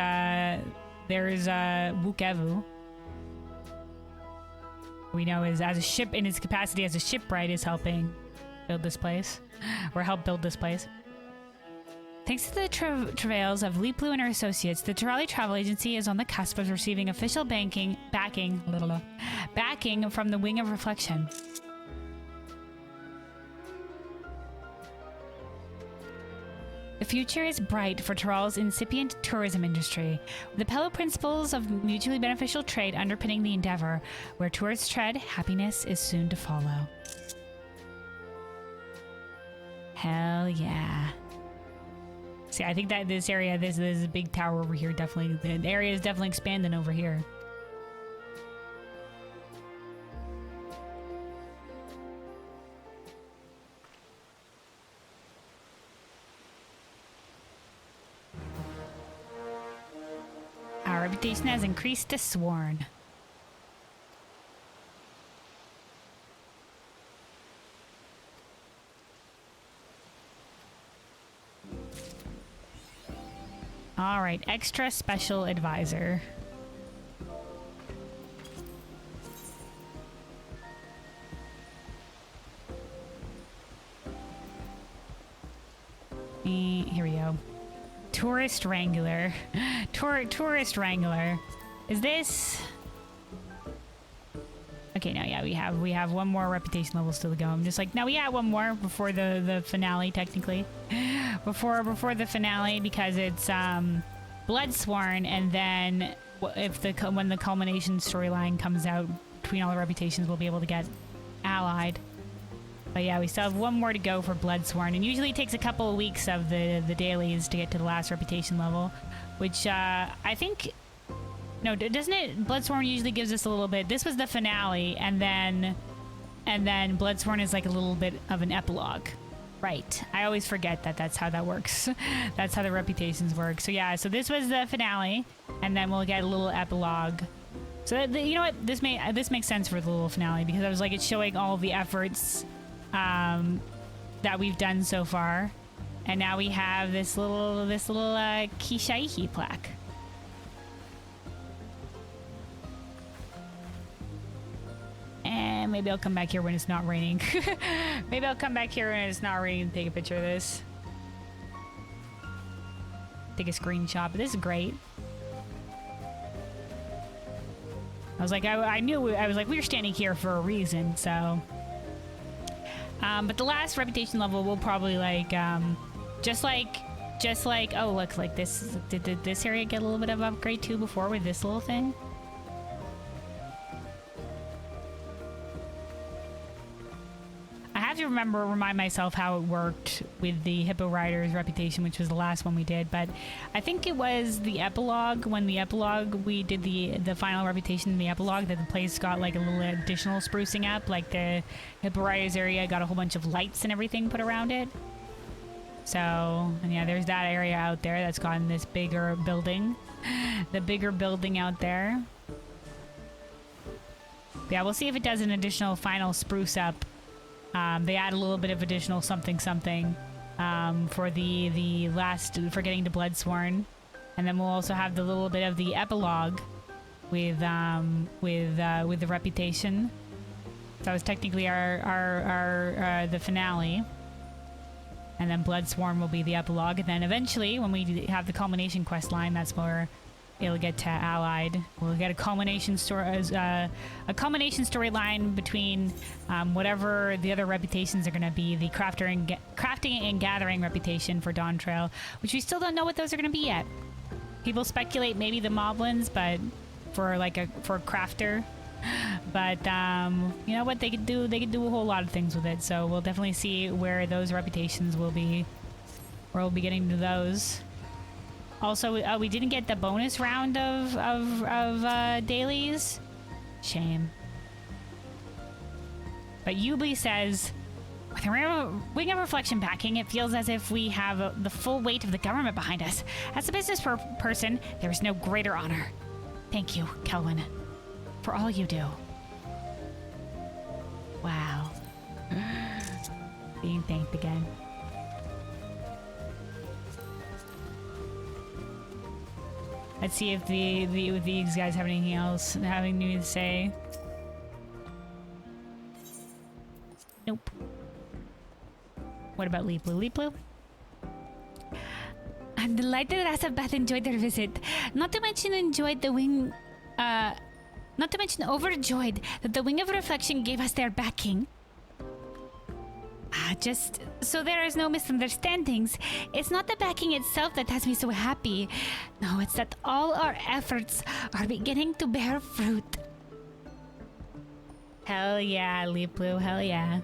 [SPEAKER 1] Wukevu. We know is as a ship in its capacity as a shipwright is helping build this place, or help build this place. Thanks to the travails of Pelupelu and her associates, the Terali Travel Agency is on the cusp of receiving official backing from the Wing of Reflection. The future is bright for Teral's incipient tourism industry, with the Pelupelu principles of mutually beneficial trade underpinning the endeavor. Where tourists tread, happiness is soon to follow. Hell yeah. See, I think that this area, this is a big tower over here, definitely. The area is definitely expanding over here. Our reputation has increased to sworn. All right, extra special advisor. Here we go. Tourist Wrangler. Tourist Wrangler. Is this... Okay, now yeah, we have one more reputation level still to go. I'm just like, no, we had one more before the finale, technically. Before the finale, because it's Bloodsworn, and then if when the culmination storyline comes out between all the reputations, we'll be able to get allied. But yeah, we still have one more to go for Bloodsworn, and usually it takes a couple of weeks of the dailies to get to the last reputation level, which I think... No, doesn't it? Bloodsworn usually gives us a little bit. This was the finale, and then Bloodsworn is like a little bit of an epilogue. Right. I always forget that that's how that works. That's how the reputations work. So yeah, so this was the finale, and then we'll get a little epilogue. So you know what? This makes sense for the little finale, because I was like, it's showing all the efforts that we've done so far, and now we have this little Kishaihi plaque. And maybe I'll come back here when it's not raining. Maybe I'll come back here when it's not raining and take a picture of this. Take a screenshot, but this is great. I was like, I knew, I was like, we were standing here for a reason, so. But the last reputation level will probably like, just like, oh look, like this, did this area get a little bit of upgrade too before with this little thing? To remind myself how it worked with the Hippo Rider's reputation, which was the last one we did, but I think it was the epilogue, when the epilogue we did the final reputation in the epilogue, that the place got like a little additional sprucing up, like the Hippo Rider's area got a whole bunch of lights and everything put around it. So, and yeah, there's that area out there that's gotten this bigger building, the bigger building out there. Yeah, we'll see if it does an additional final spruce up. They add a little bit of additional something for the last, for getting to Bloodsworn, and then we'll also have the little bit of the epilogue with the reputation. So that was technically our the finale, and then Bloodsworn will be the epilogue, and then eventually when we have the culmination quest line, that's where it'll get to allied. We'll get a culmination storyline between whatever the other reputations are going to be. The crafting and gathering reputation for Dawntrail, which we still don't know what those are going to be yet. People speculate maybe the moblins, but for a crafter. But you know what they could do? They could do a whole lot of things with it. So we'll definitely see where those reputations will be. Where we'll be getting to those. Also, we didn't get the bonus round of dailies. Shame. But Yubli says, with a wing of reflection backing, it feels as if we have the full weight of the government behind us. As a business person, there is no greater honor. Thank you, Kelwyn, for all you do. Wow. Being thanked again. Let's see if these guys have anything else having new to say. Nope. What about Leaplu? Leaplu? I'm delighted Rasabeth enjoyed their visit. Not to mention overjoyed that the Wing of Reflection gave us their backing. Just so there is no misunderstandings, it's not the backing itself that has me so happy. No, it's that all our efforts are beginning to bear fruit. Hell yeah, Leaplu, hell yeah.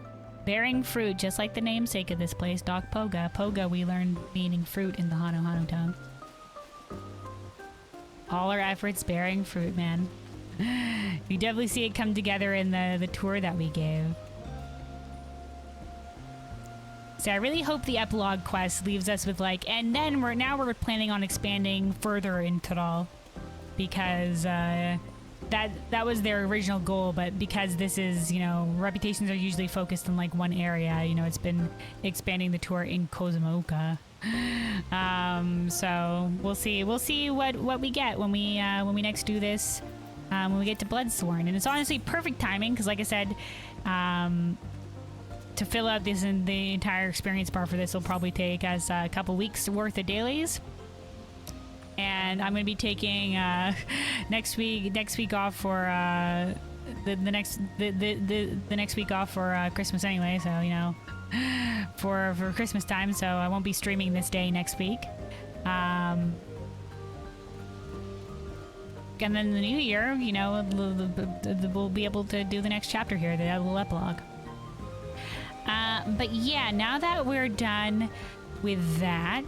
[SPEAKER 1] Bearing fruit, just like the namesake of this place, Doc Poga. Poga, we learned meaning fruit in the Hano Hano tongue. All our efforts bearing fruit, man. You definitely see it come together in the tour that we gave. So I really hope the epilogue quest leaves us with like, and then we're planning on expanding further in Toral, because that was their original goal, but because this is, you know, reputations are usually focused in like one area, you know, it's been expanding the tour in Kozumauka. So we'll see what we get when we next do this, when we get to Bloodsworn. And it's honestly perfect timing, because like I said, to fill out the entire experience bar for this will probably take us a couple weeks worth of dailies. And I'm going to be taking next week off for the next week off for Christmas anyway. So you know, for Christmas time. So I won't be streaming this day next week. And then the new year, you know, we'll be able to do the next chapter here, the little epilogue. But yeah, now that we're done with that.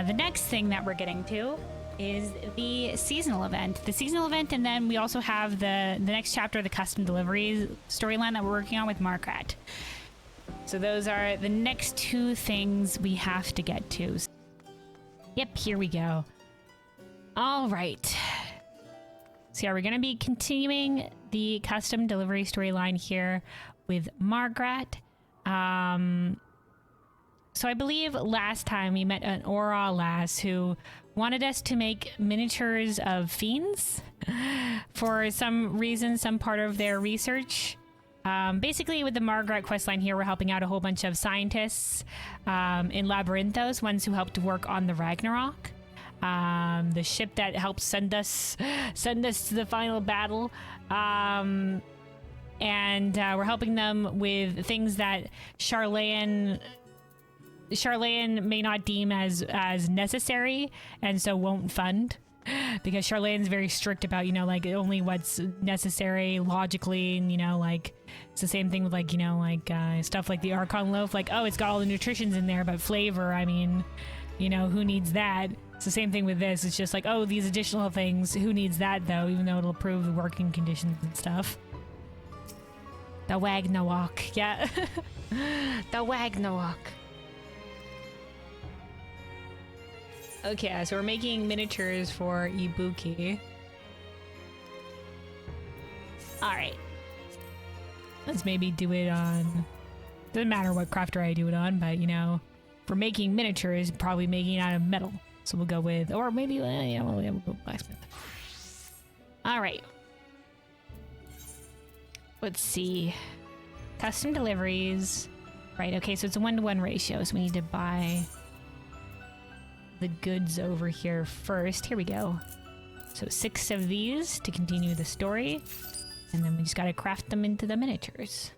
[SPEAKER 1] The next thing that we're getting to is the seasonal event. The seasonal event, and then we also have the next chapter of the custom delivery storyline that we're working on with Margrat. So those are the next two things we have to get to. Yep, here we go. All right. So yeah, we're going to be continuing the custom delivery storyline here with Margrat. So I believe last time we met an Aura lass who wanted us to make miniatures of fiends for some reason, some part of their research. Basically, with the Margrat questline here, we're helping out a whole bunch of scientists in Labyrinthos, ones who helped work on the Ragnarok, the ship that helped send us to the final battle. And we're helping them with things that Charlayan may not deem as necessary, and so won't fund, because Charlayan's very strict about, you know, like only what's necessary logically, and you know, like it's the same thing with like, you know, like stuff like the Archon loaf, like, oh, it's got all the nutritions in there, but flavor, I mean, you know, who needs that? It's the same thing with this. It's just like, oh, these additional things, who needs that though, even though it'll improve the working conditions and stuff. The Wagnawalk, yeah. The Wagnawalk. Okay, so we're making miniatures for Ibuki. Alright. Let's maybe do it on... Doesn't matter what crafter I do it on, but you know, for making miniatures, probably making it out of metal. So we'll go with... Or maybe, yeah, we'll go blacksmith. Alright. Let's see. Custom deliveries. Right, okay, so it's a 1-to-1 ratio, so we need to buy the goods over here first. Here we go. So 6 of these to continue the story, and then we just gotta craft them into the miniatures.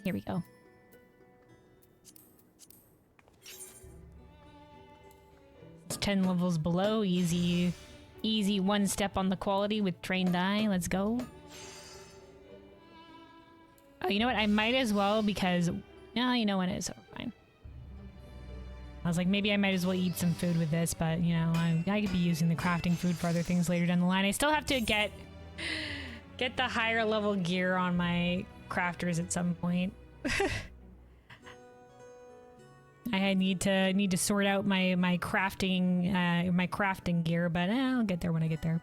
[SPEAKER 1] Here we go. It's 10 levels below, easy easy one step on the quality with trained eye. Let's go. Oh, you know what? I might as well because... No, you know what? It's fine. I was like, maybe I might as well eat some food with this, but, you know, I could be using the crafting food for other things later down the line. I still have to get the higher level gear on my crafters at some point. I need to sort out my crafting gear, but I'll get there when I get there.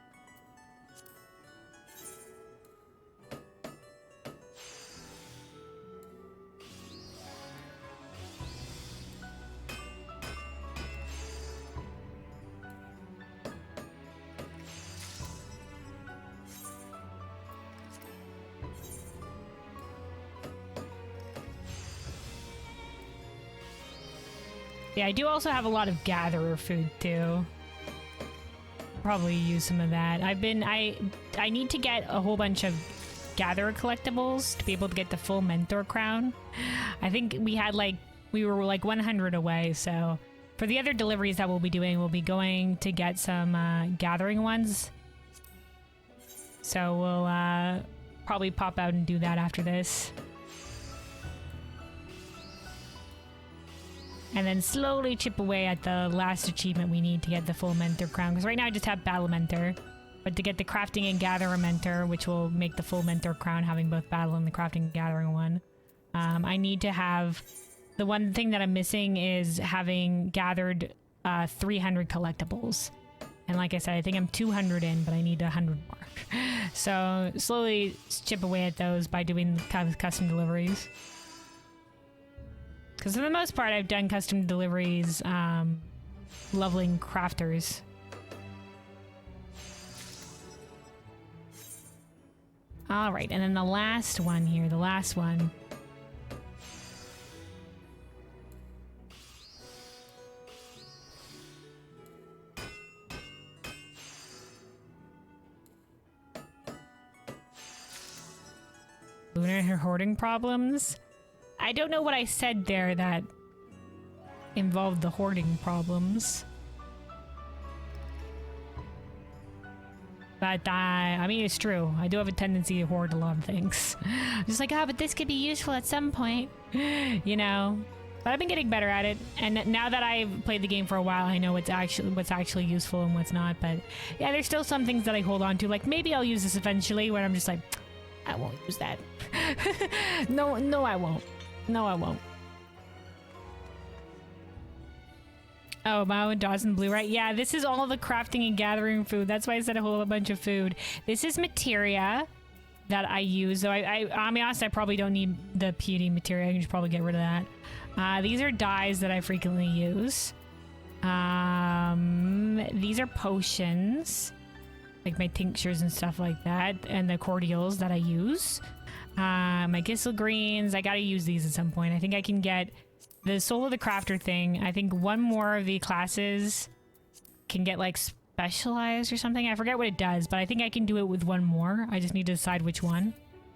[SPEAKER 1] Yeah, I do also have a lot of gatherer food too. Probably use some of that. I need to get a whole bunch of gatherer collectibles to be able to get the full mentor crown. I think we were like 100 away, so for the other deliveries that we'll be doing, we'll be going to get some gathering ones. So we'll probably pop out and do that after this. And then slowly chip away at the last achievement we need to get the full mentor crown. Because right now I just have battle mentor. But to get the crafting and gatherer mentor, which will make the full mentor crown having both battle and the crafting and gathering one, I need to have... The one thing that I'm missing is having gathered 300 collectibles. And like I said, I think I'm 200 in, but I need 100 more. So slowly chip away at those by doing custom deliveries. Because for the most part, I've done custom deliveries, leveling crafters. All right, and then the last one here, the last one. Lunar hoarding problems. I don't know what I said there that involved the hoarding problems. But, I mean, it's true. I do have a tendency to hoard a lot of things. Just like, but this could be useful at some point. You know? But I've been getting better at it. And now that I've played the game for a while, I know what's actually useful and what's not. But, yeah, there's still some things that I hold on to. Like, maybe I'll use this eventually, where I'm just like, I won't use that. No, I won't. No, I won't. Oh, Mao and Dawson Blue, right? Yeah, this is all the crafting and gathering food. That's why I said a whole bunch of food. This is materia that I use. So I mean, honestly, I probably don't need the PUD materia. I can just probably get rid of that. These are dyes that I frequently use. These are potions. Like my tinctures and stuff like that. And the cordials that I use. My Gissel Greens, I gotta use these at some point. I think I can get the Soul of the Crafter thing. I think one more of the classes can get like specialized or something. I forget what it does, but I think I can do it with one more. I just need to decide which one.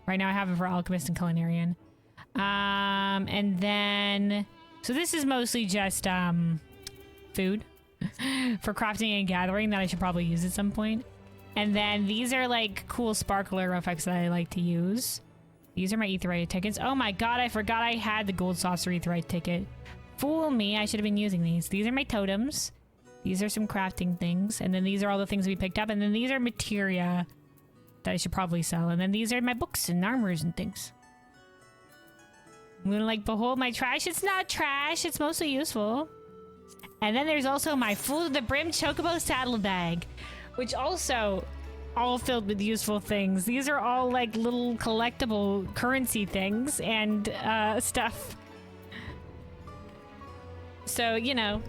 [SPEAKER 1] Right now I have it for Alchemist and Culinarian. And then... So this is mostly just food for crafting and gathering that I should probably use at some point. And then these are like cool sparkler effects that I like to use. These are my Aetheryte tickets. Oh my god, I forgot I had the Gold Saucer Aetheryte ticket. Fool me, I should have been using these. These are my totems. These are some crafting things. And then these are all the things we picked up. And then these are materia that I should probably sell. And then these are my books and armors and things. I'm gonna like, behold my trash. It's not trash, it's mostly useful. And then there's also my full to the brim Chocobo saddlebag, which also... all filled with useful things. These are all like little collectible currency things and stuff. So, you know.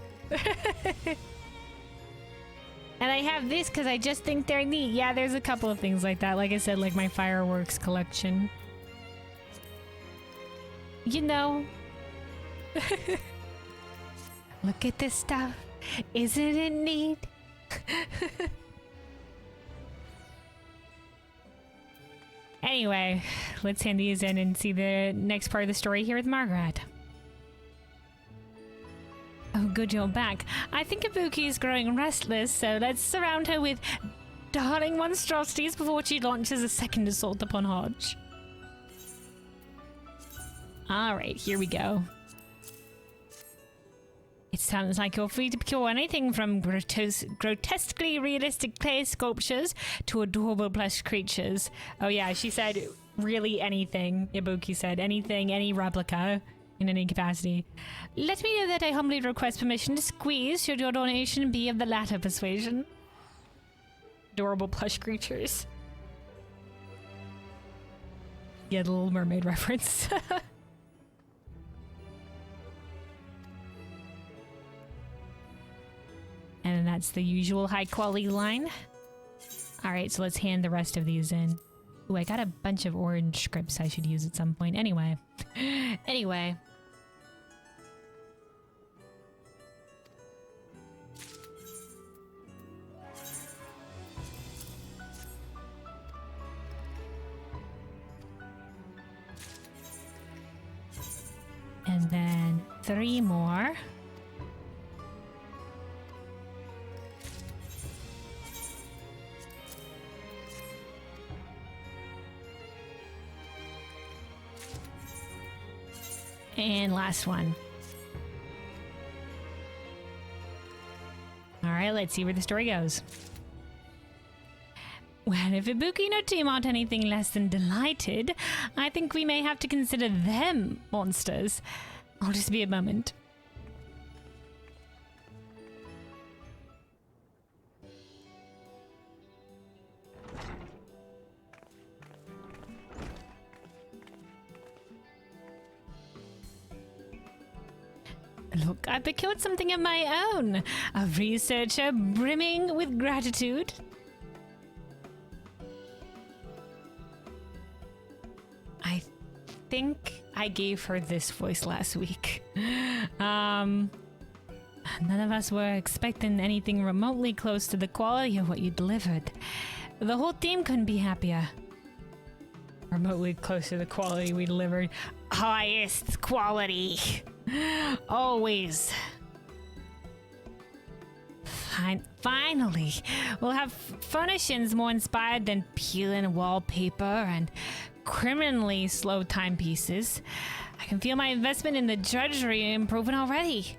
[SPEAKER 1] And I have this because I just think they're neat. Yeah, there's a couple of things like that. Like I said, like my fireworks collection. You know. Look at this stuff. Isn't it neat? Anyway, let's hand these in and see the next part of the story here with Margrat. Oh, good you're back. I think Ibuki is growing restless, so let's surround her with darling monstrosities before she launches a second assault upon Hodge. Alright, here we go. It sounds like you're free to procure anything from grotesquely realistic clay sculptures to adorable plush creatures. Oh yeah, she said really anything. Ibuki said anything, any replica in any capacity. Let me know that I humbly request permission to squeeze should your donation be of the latter persuasion. Adorable plush creatures. Yeah, the Little Mermaid reference. And that's the usual high quality line. Alright, so let's hand the rest of these in. Ooh, I got a bunch of orange scripts I should use at some point. Anyway. Anyway. And then 3 more. And last one. Alright, let's see where the story goes. Well, if Ibuki and her team aren't anything less than delighted, I think we may have to consider them monsters. I'll just be a moment. Look, I procured something of my own. A researcher brimming with gratitude. I think I gave her this voice last week. None of us were expecting anything remotely close to the quality of what you delivered. The whole team couldn't be happier. Remotely close to the quality we delivered. Highest quality. Always. Finally, we'll have furnishings more inspired than peeling wallpaper and criminally slow timepieces. I can feel my investment in the drudgery improving already.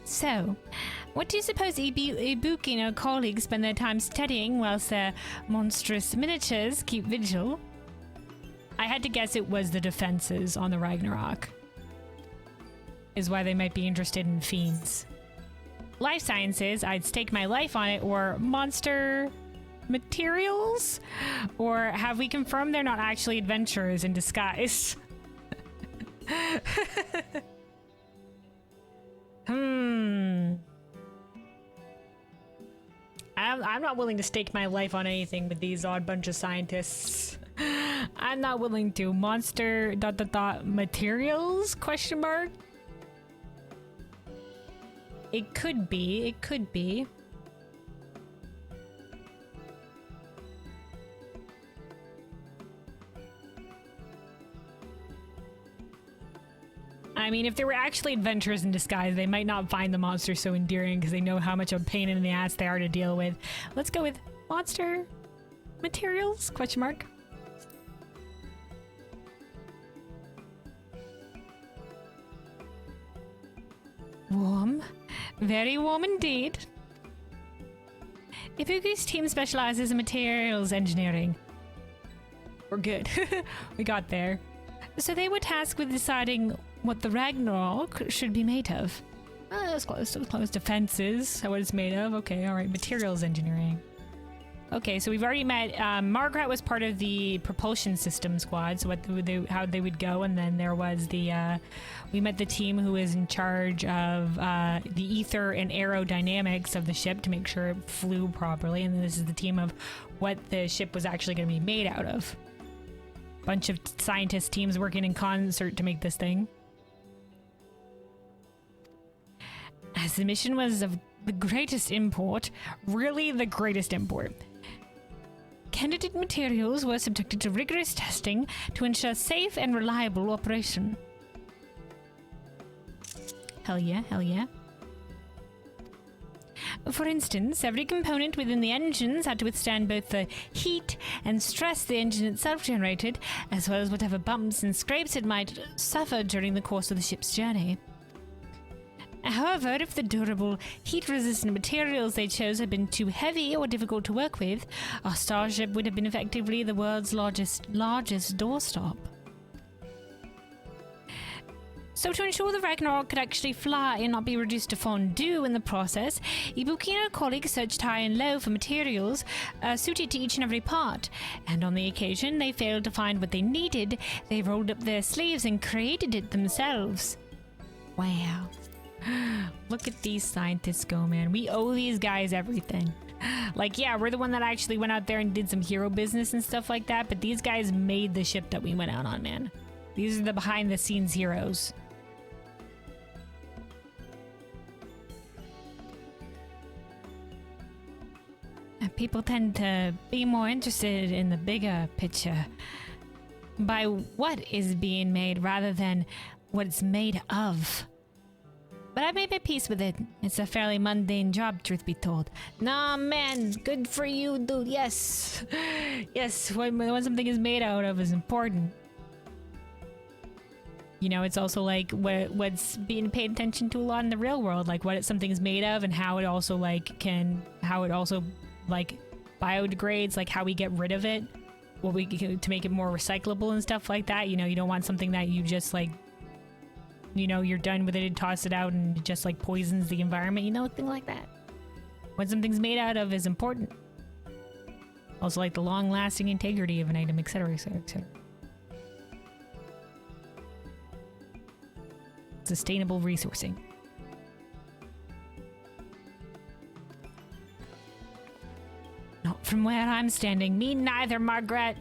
[SPEAKER 1] So, what do you suppose Ibuki and her colleagues spend their time studying whilst their monstrous miniatures keep vigil? I had to guess it was the defenses on the Ragnarok. Is why they might be interested in fiends. Life sciences, I'd stake my life on it, or monster materials? Or have we confirmed they're not actually adventurers in disguise? I'm not willing to stake my life on anything with these odd bunch of scientists. I'm not willing to. Monster ... materials? Question mark? It could be. It could be. I mean, if they were actually adventurers in disguise, they might not find the monsters so endearing because they know how much of a pain in the ass they are to deal with. Let's go with monster materials? Question mark. Warm. Very warm indeed. Ibuki's team specializes in materials engineering. We're good. We got there. So they were tasked with deciding what the Ragnarok should be made of. That's close. So close. Defenses. What it's made of. Okay, alright. Materials engineering. Okay, so we've already met. Margrat was part of the propulsion system squad, so how they would go, and then there was the. We met the team who is in charge of the ether and aerodynamics of the ship to make sure it flew properly, and then this is the team of what the ship was actually going to be made out of. Bunch of scientist teams working in concert to make this thing. As the mission was of the greatest import, really the greatest import. candidate materials were subjected to rigorous testing to ensure safe and reliable operation. Hell yeah, hell yeah. For instance, every component within the engines had to withstand both the heat and stress the engine itself generated, as well as whatever bumps and scrapes it might suffer during the course of the ship's journey. However, if the durable, heat-resistant materials they chose had been too heavy or difficult to work with, our starship would have been effectively the world's largest doorstop. So to ensure the Ragnarok could actually fly and not be reduced to fondue in the process, Ibuki and her colleagues searched high and low for materials suited to each and every part, and on the occasion they failed to find what they needed, they rolled up their sleeves and created it themselves. Wow. Look at these scientists go, man. We owe these guys everything. Like, yeah, we're the one that actually went out there and did some hero business and stuff like that, but these guys made the ship that we went out on, man. These are the behind-the-scenes heroes. People tend to be more interested in the bigger picture by what is being made rather than what it's made of. But I've made my peace with it. It's a fairly mundane job, truth be told. Nah, man, good for you, dude. Yes. Yes, what something is made out of is important. You know, it's also like what's being paid attention to a lot in the real world, like what something is made of and how it also like biodegrades, like how we get rid of it, what we can to make it more recyclable and stuff like that. You know, you don't want something that you just like, you know, you're done with it and toss it out and it just like poisons the environment, you know, thing like that. What something's made out of is important. Also like the long-lasting integrity of an item, etc, etc, etc. Sustainable resourcing. Not from where I'm standing. Me neither, Margret.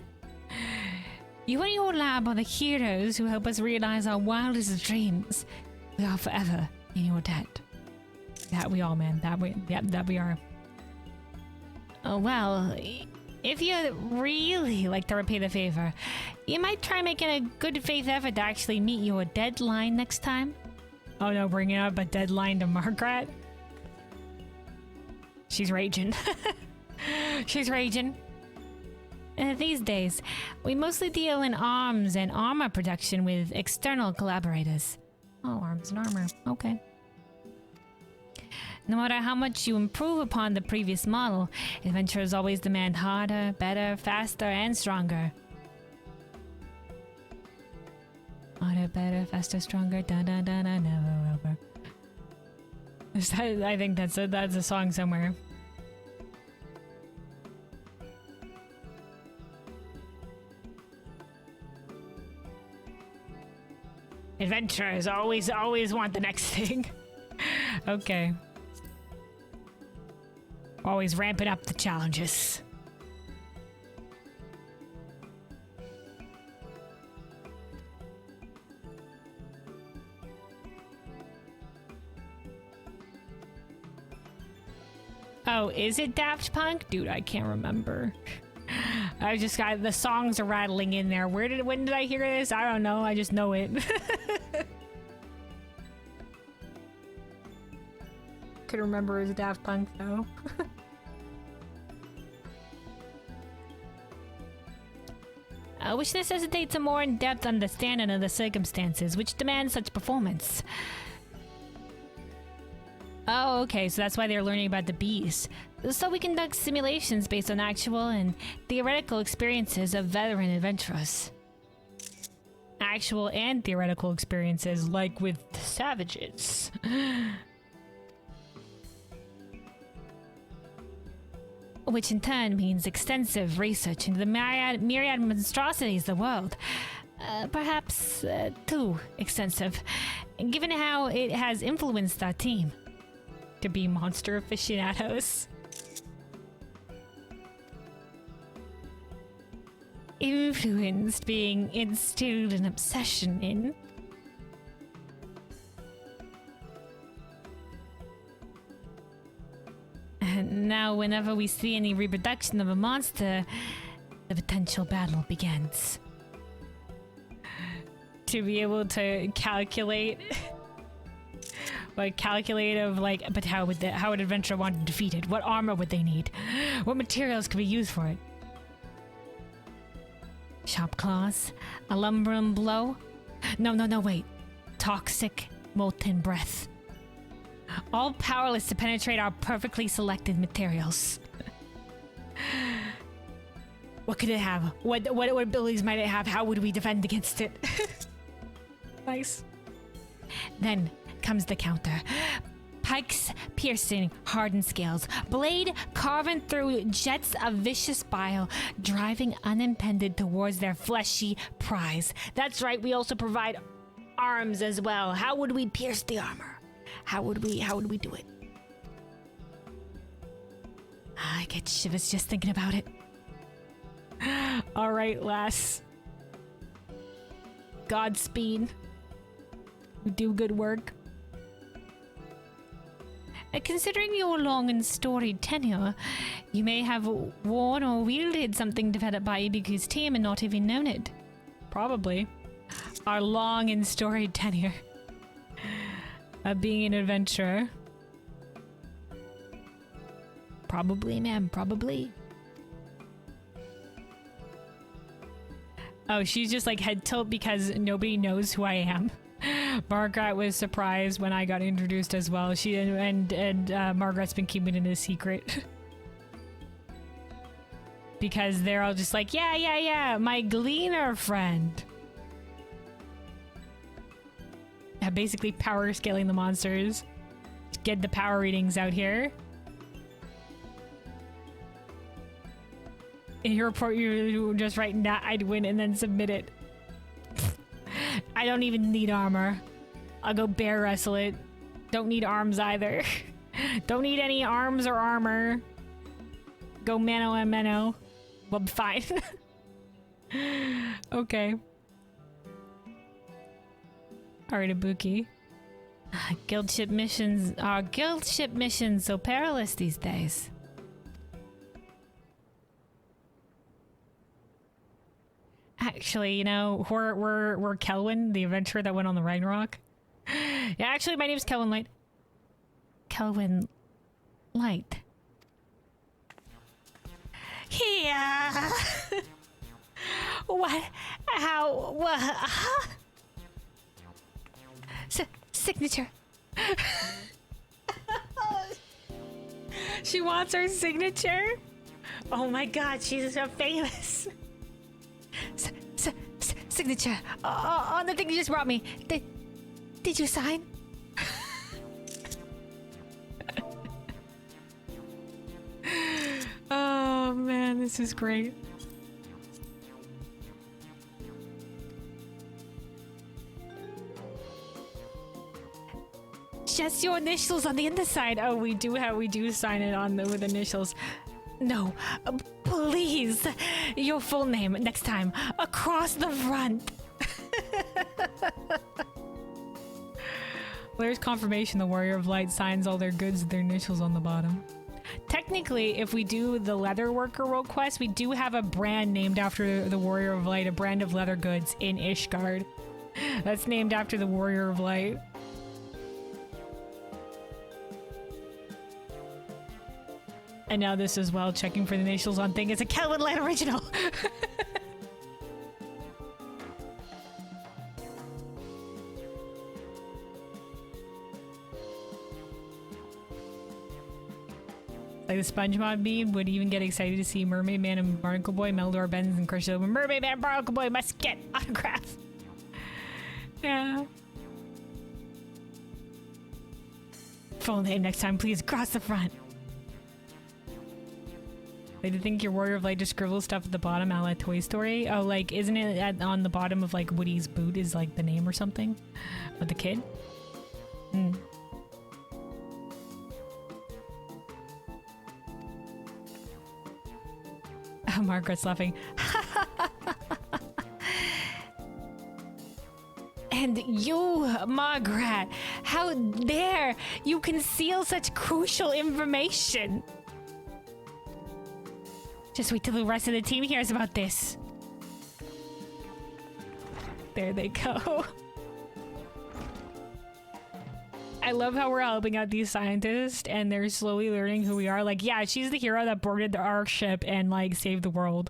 [SPEAKER 1] You and your lab are the heroes who help us realize our wildest dreams. We are forever in your debt. That we are, man. That we are. Oh, well, if you'd really like to repay the favor, you might try making a good faith effort to actually meet your deadline next time. Oh no, bringing up a deadline to Margret. She's raging. She's raging. These days, we mostly deal in arms and armor production with external collaborators. Oh, arms and armor. Okay. No matter how much you improve upon the previous model, adventurers always demand harder, better, faster, and stronger. Harder, better, faster, stronger, da da da da, never over. I think that's a song somewhere. Adventurers always want the next thing. Okay. Always ramping up the challenges. Oh, is it Daft Punk? Dude, I can't remember. I just got the songs are rattling in there. When did I hear this? I don't know. I just know it. Could remember it was Daft Punk though. Which necessitates a more in-depth understanding of the circumstances which demand such performance. Oh, okay, so that's why they're learning about the bees. So we conduct simulations based on actual and theoretical experiences of veteran adventurers. Actual and theoretical experiences, like with the savages. Which in turn means extensive research into the myriad monstrosities of the world. Perhaps too extensive, given how it has influenced our team. To be monster aficionados. Influenced being instilled an obsession in. And now whenever we see any reproduction of a monster, the potential battle begins. To be able to calculate, like but how would an adventurer want to defeat it? What armor would they need? What materials could be used for it? Sharp claws, a lumbering blow. No, wait. Toxic molten breath. All powerless to penetrate our perfectly selected materials. What could it have? What abilities might it have? How would we defend against it? Nice. Then comes the counter. Pikes piercing hardened scales. Blade carving through jets of vicious bile, driving unimpeded towards their fleshy prize. That's right, we also provide arms as well. How would we pierce the armor? How would we do it? I get shivers just thinking about it. All right, lass. Godspeed. You do good work. Considering your long and storied tenure, you may have worn or wielded something developed by Ibiku's team and not even known it. Probably. Our long and storied tenure of being an adventurer. Probably, ma'am. Probably. Oh, she's just like head tilt because nobody knows who I am. Margrat was surprised when I got introduced as well. She and Margrat's been keeping it a secret. Because they're all just like, yeah, my gleaner friend. Yeah, basically power scaling the monsters. Get the power readings out here. In your report, you just write "nah, I'd win" and then submit it. I don't even need armor. I'll go bear wrestle it. Don't need arms either. Don't need any arms or armor. Go mano a mano. Well, fine. Okay. Alright, Ibuki. Guild ship missions so perilous these days. Actually, you know, we're Kelwyn, the adventurer that went on the Ragnarok. Yeah, actually, my name's Kelwyn Light. Kelwyn Light. Yeah. What? How? What? Huh? Signature. She wants her signature? Oh my god, she's so famous. Signature. On the thing you just brought me. Did you sign? Oh man, this is great. Just your initials on the underside. Oh, we do sign it on with initials. No, please. Your full name next time. Across the front. There's confirmation the Warrior of Light signs all their goods with their initials on the bottom. Technically, if we do the leather worker world quest, we do have a brand named after the Warrior of Light, a brand of leather goods in Ishgard. That's named after the Warrior of Light. And now this as well, checking for the initials on thing. It's a Kelwyn Light original! Like the SpongeBob meme would even get excited to see Mermaid Man and Barnacle Boy, Meldor, Benz, and Crush over. Mermaid Man, Barnacle Boy must get autographs! Yeah. Full name next time, please, across the front. I think your Warrior of Light just scribbles stuff at the bottom, a la Toy Story. Oh, like, isn't it on the bottom of, like, Woody's boot is, like, the name or something? Of the kid? Hmm. Oh, Margaret's laughing. And you, Margrat, how dare you conceal such crucial information? Just wait till the rest of the team hears about this. There they go. I love how we're helping out these scientists and they're slowly learning who we are. Like, yeah, she's the hero that boarded our ship and like saved the world.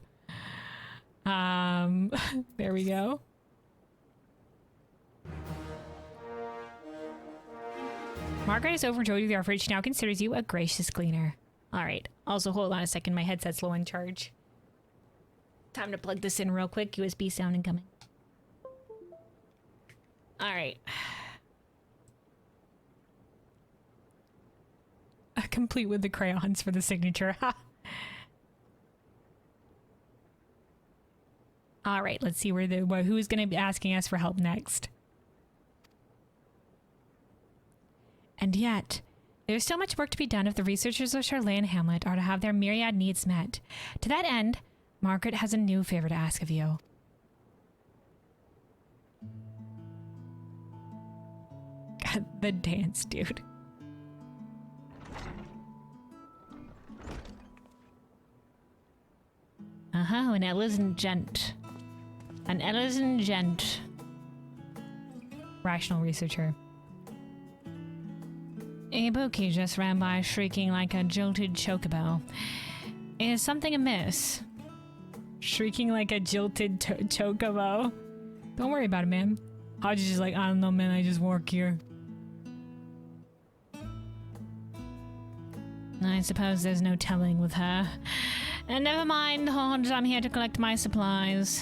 [SPEAKER 1] There we go. Margaret is overjoyed with your effort. She now considers you a gracious cleaner. All right. Also, hold on a second. My headset's low on charge. Time to plug this in real quick. USB sound incoming. All right. Complete with the crayons for the signature. All right. Let's see who's going to be asking us for help next. And yet, there's still much work to be done if the researchers of Charlaine Hamlet are to have their myriad needs met. To that end, Margaret has a new favor to ask of you. The dance, dude. An elegant gent. An elegant gent. Rational researcher. A bookie just ran by shrieking like a jilted chocobo. Is something amiss? Shrieking like a jilted chocobo? Don't worry about it, man. Hodge is just like, I don't know, man, I just work here. I suppose there's no telling with her. And never mind, Hodge, I'm here to collect my supplies.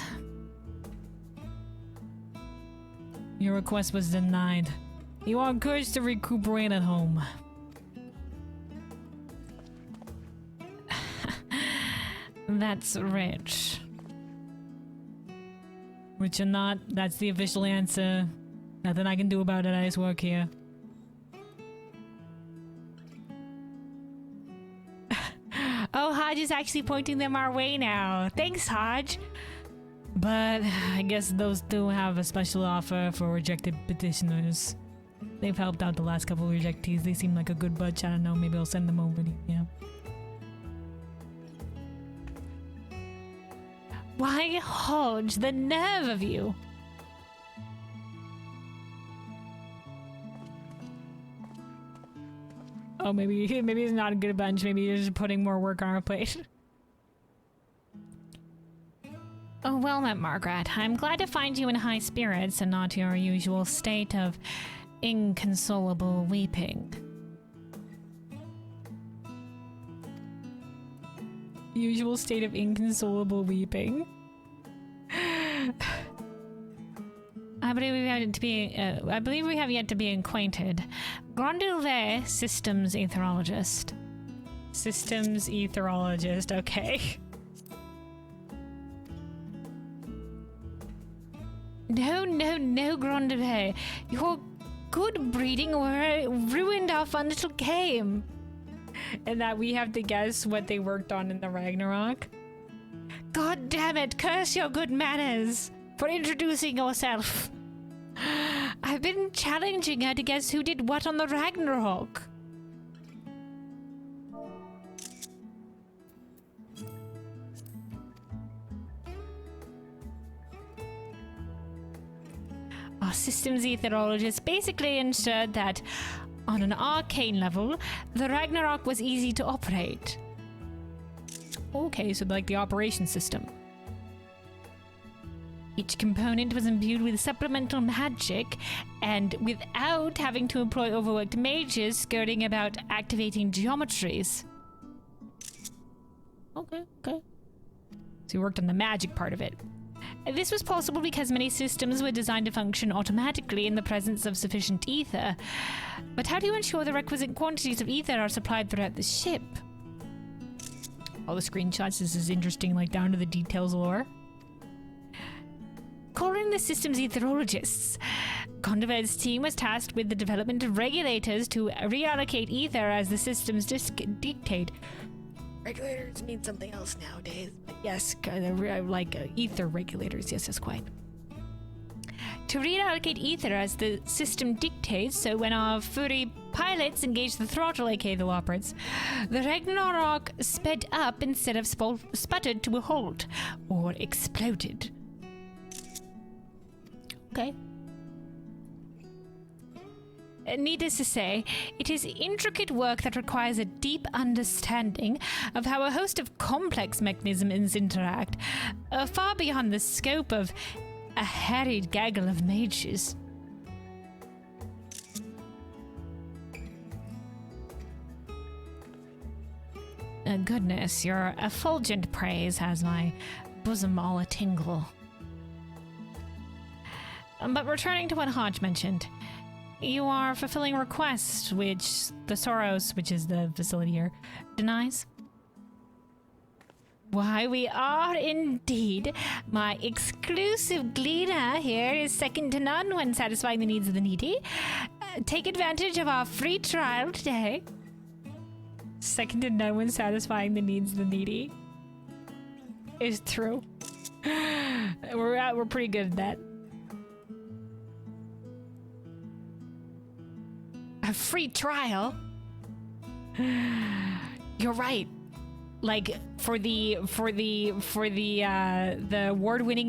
[SPEAKER 1] Your request was denied. You are encouraged to recuperate at home. That's rich. Rich or not, that's the official answer. Nothing I can do about it, I just work here. Oh, Hodge is actually pointing them our way now. Thanks, Hodge. But I guess those do have a special offer for rejected petitioners. They've helped out the last couple of rejectees. They seem like a good bunch. I don't know. Maybe I'll send them over to you. Why, Hodge? The nerve of you! Oh, maybe it's not a good bunch. Maybe you're just putting more work on our plate. Oh, well met, Margaret. I'm glad to find you in high spirits and not your usual state of inconsolable weeping. Usual state of inconsolable weeping. I believe we have yet to be acquainted. Grandulet, systems etherologist. Systems etherologist, okay. No, Grandulet. Your good breeding ruined our fun little game. And that we have to guess what they worked on in the Ragnarok. God damn it, curse your good manners for introducing yourself. I've been challenging her to guess who did what on the Ragnarok. Our systems etherologist basically ensured that, on an arcane level, the Ragnarok was easy to operate. Okay, so like the operation system. Each component was imbued with supplemental magic, and without having to employ overworked mages skirting about activating geometries. Okay. So we worked on the magic part of it. This was possible because many systems were designed to function automatically in the presence of sufficient ether. But how do you ensure the requisite quantities of ether are supplied throughout the ship? All the screenshots, this is interesting, like down to the details lore. Calling the system's etherologists, Condoved's team was tasked with the development of regulators to reallocate ether as the systems dictate. Regulators mean something else nowadays. But yes, like ether regulators. Yes, quite. to reallocate ether as the system dictates, so when our furry pilots engage the throttle, aka the Loporits, the Ragnarok sped up instead of sputtered to a halt or exploded. Okay. Needless to say, it is intricate work that requires a deep understanding of how a host of complex mechanisms interact, far beyond the scope of a harried gaggle of mages. Goodness, your effulgent praise has my bosom all a-tingle. But returning to what Hodge mentioned, you are fulfilling requests which the Soros, which is the facility here, denies. Why, we are indeed. My exclusive gleaner here is second to none when satisfying the needs of the needy. Take advantage of our free trial today. Second to none when satisfying the needs of the needy is true. We're pretty good at that. A free trial? You're right. Like for the award-winning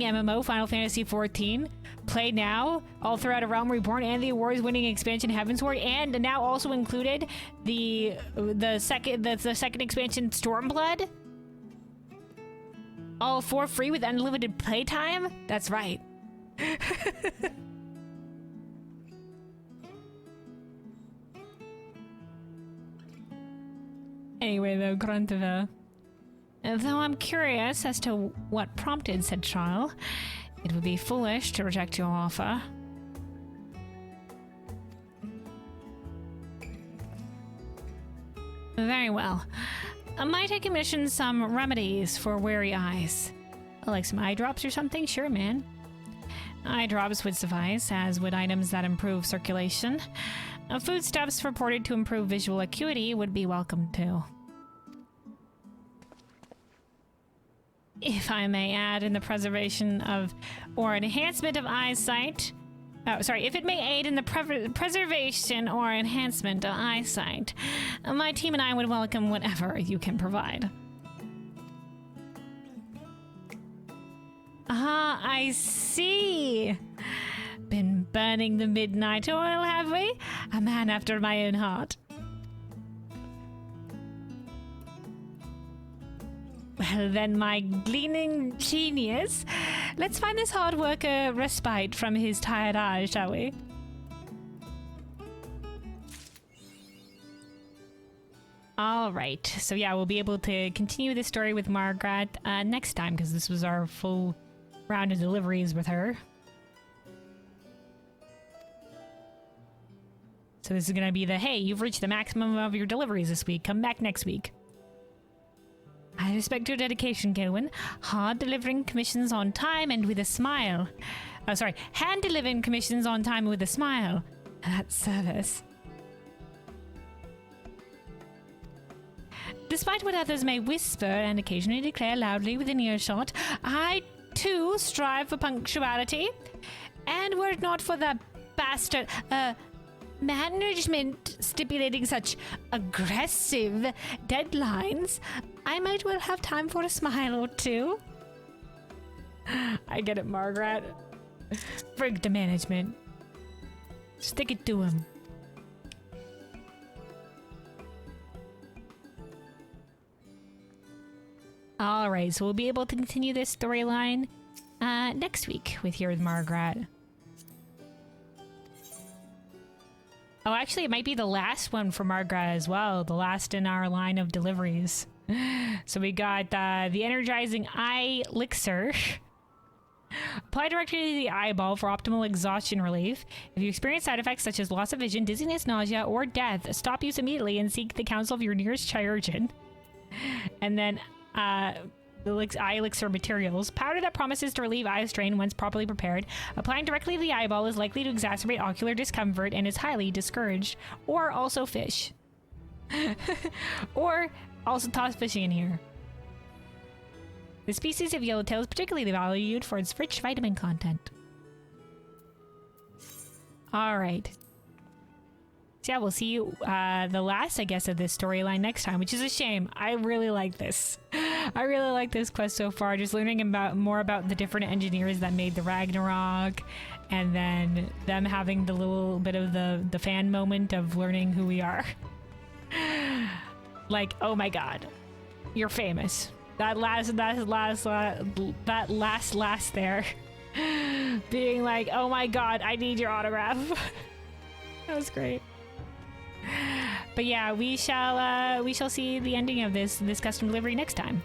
[SPEAKER 1] MMO Final Fantasy XIV, play now all throughout A Realm Reborn, and the award-winning expansion Heavensward, and now also included the second expansion Stormblood, all for free with unlimited playtime. That's right. Anyway, though, Gruntiva, though I'm curious as to what prompted said trial, it would be foolish to reject your offer. Very well. Might I commission some remedies for weary eyes? Like some eye drops or something? Sure, man. Eye drops would suffice, as would items that improve circulation. Foodstuffs reported to improve visual acuity would be welcome too. If I may add, in the preservation of or enhancement of eyesight. Oh, sorry. If it may aid in the preservation or enhancement of eyesight, my team and I would welcome whatever you can provide. Ah, I see. Been burning the midnight oil, have we? A man after my own heart. Well then, my gleaning genius, let's find this hard worker respite from his tired eyes, shall we? Alright, so yeah, we'll be able to continue this story with Margrat next time, because this was our full round of deliveries with her. So this is going to be the, hey, you've reached the maximum of your deliveries this week. Come back next week. I respect your dedication, Gilwyn. Hard delivering commissions on time and with a smile. Oh, sorry. Hand delivering commissions on time with a smile. That's service. Despite what others may whisper and occasionally declare loudly within earshot, I, too, strive for punctuality. And were it not for the bastard, management stipulating such aggressive deadlines, I might well have time for a smile or two. I get it, Margrat. Frig the management. Stick it to him. Alright, so we'll be able to continue this storyline next week with here with Margrat. Oh, actually, it might be the last one for Margrat as well. The last in our line of deliveries. So we got the energizing eye elixir. Apply directly to the eyeball for optimal exhaustion relief. If you experience side effects such as loss of vision, dizziness, nausea, or death, stop use immediately and seek the counsel of your nearest chirurgeon. And then the eye elixir materials. Powder that promises to relieve eye strain once properly prepared. Applying directly to the eyeball is likely to exacerbate ocular discomfort and is highly discouraged. Or also fish. Or also toss fishing in here. The species of yellowtail is particularly valued for its rich vitamin content. All right. So yeah, we'll see you the last, I guess, of this storyline next time, which is a shame. I really like this. I really like this quest so far. Just learning about more about the different engineers that made the Ragnarok, and then them having the little bit of the fan moment of learning who we are. Like, oh my god, you're famous. That last there. Being like, oh my god, I need your autograph. That was great. But yeah, we shall see the ending of this custom delivery next time.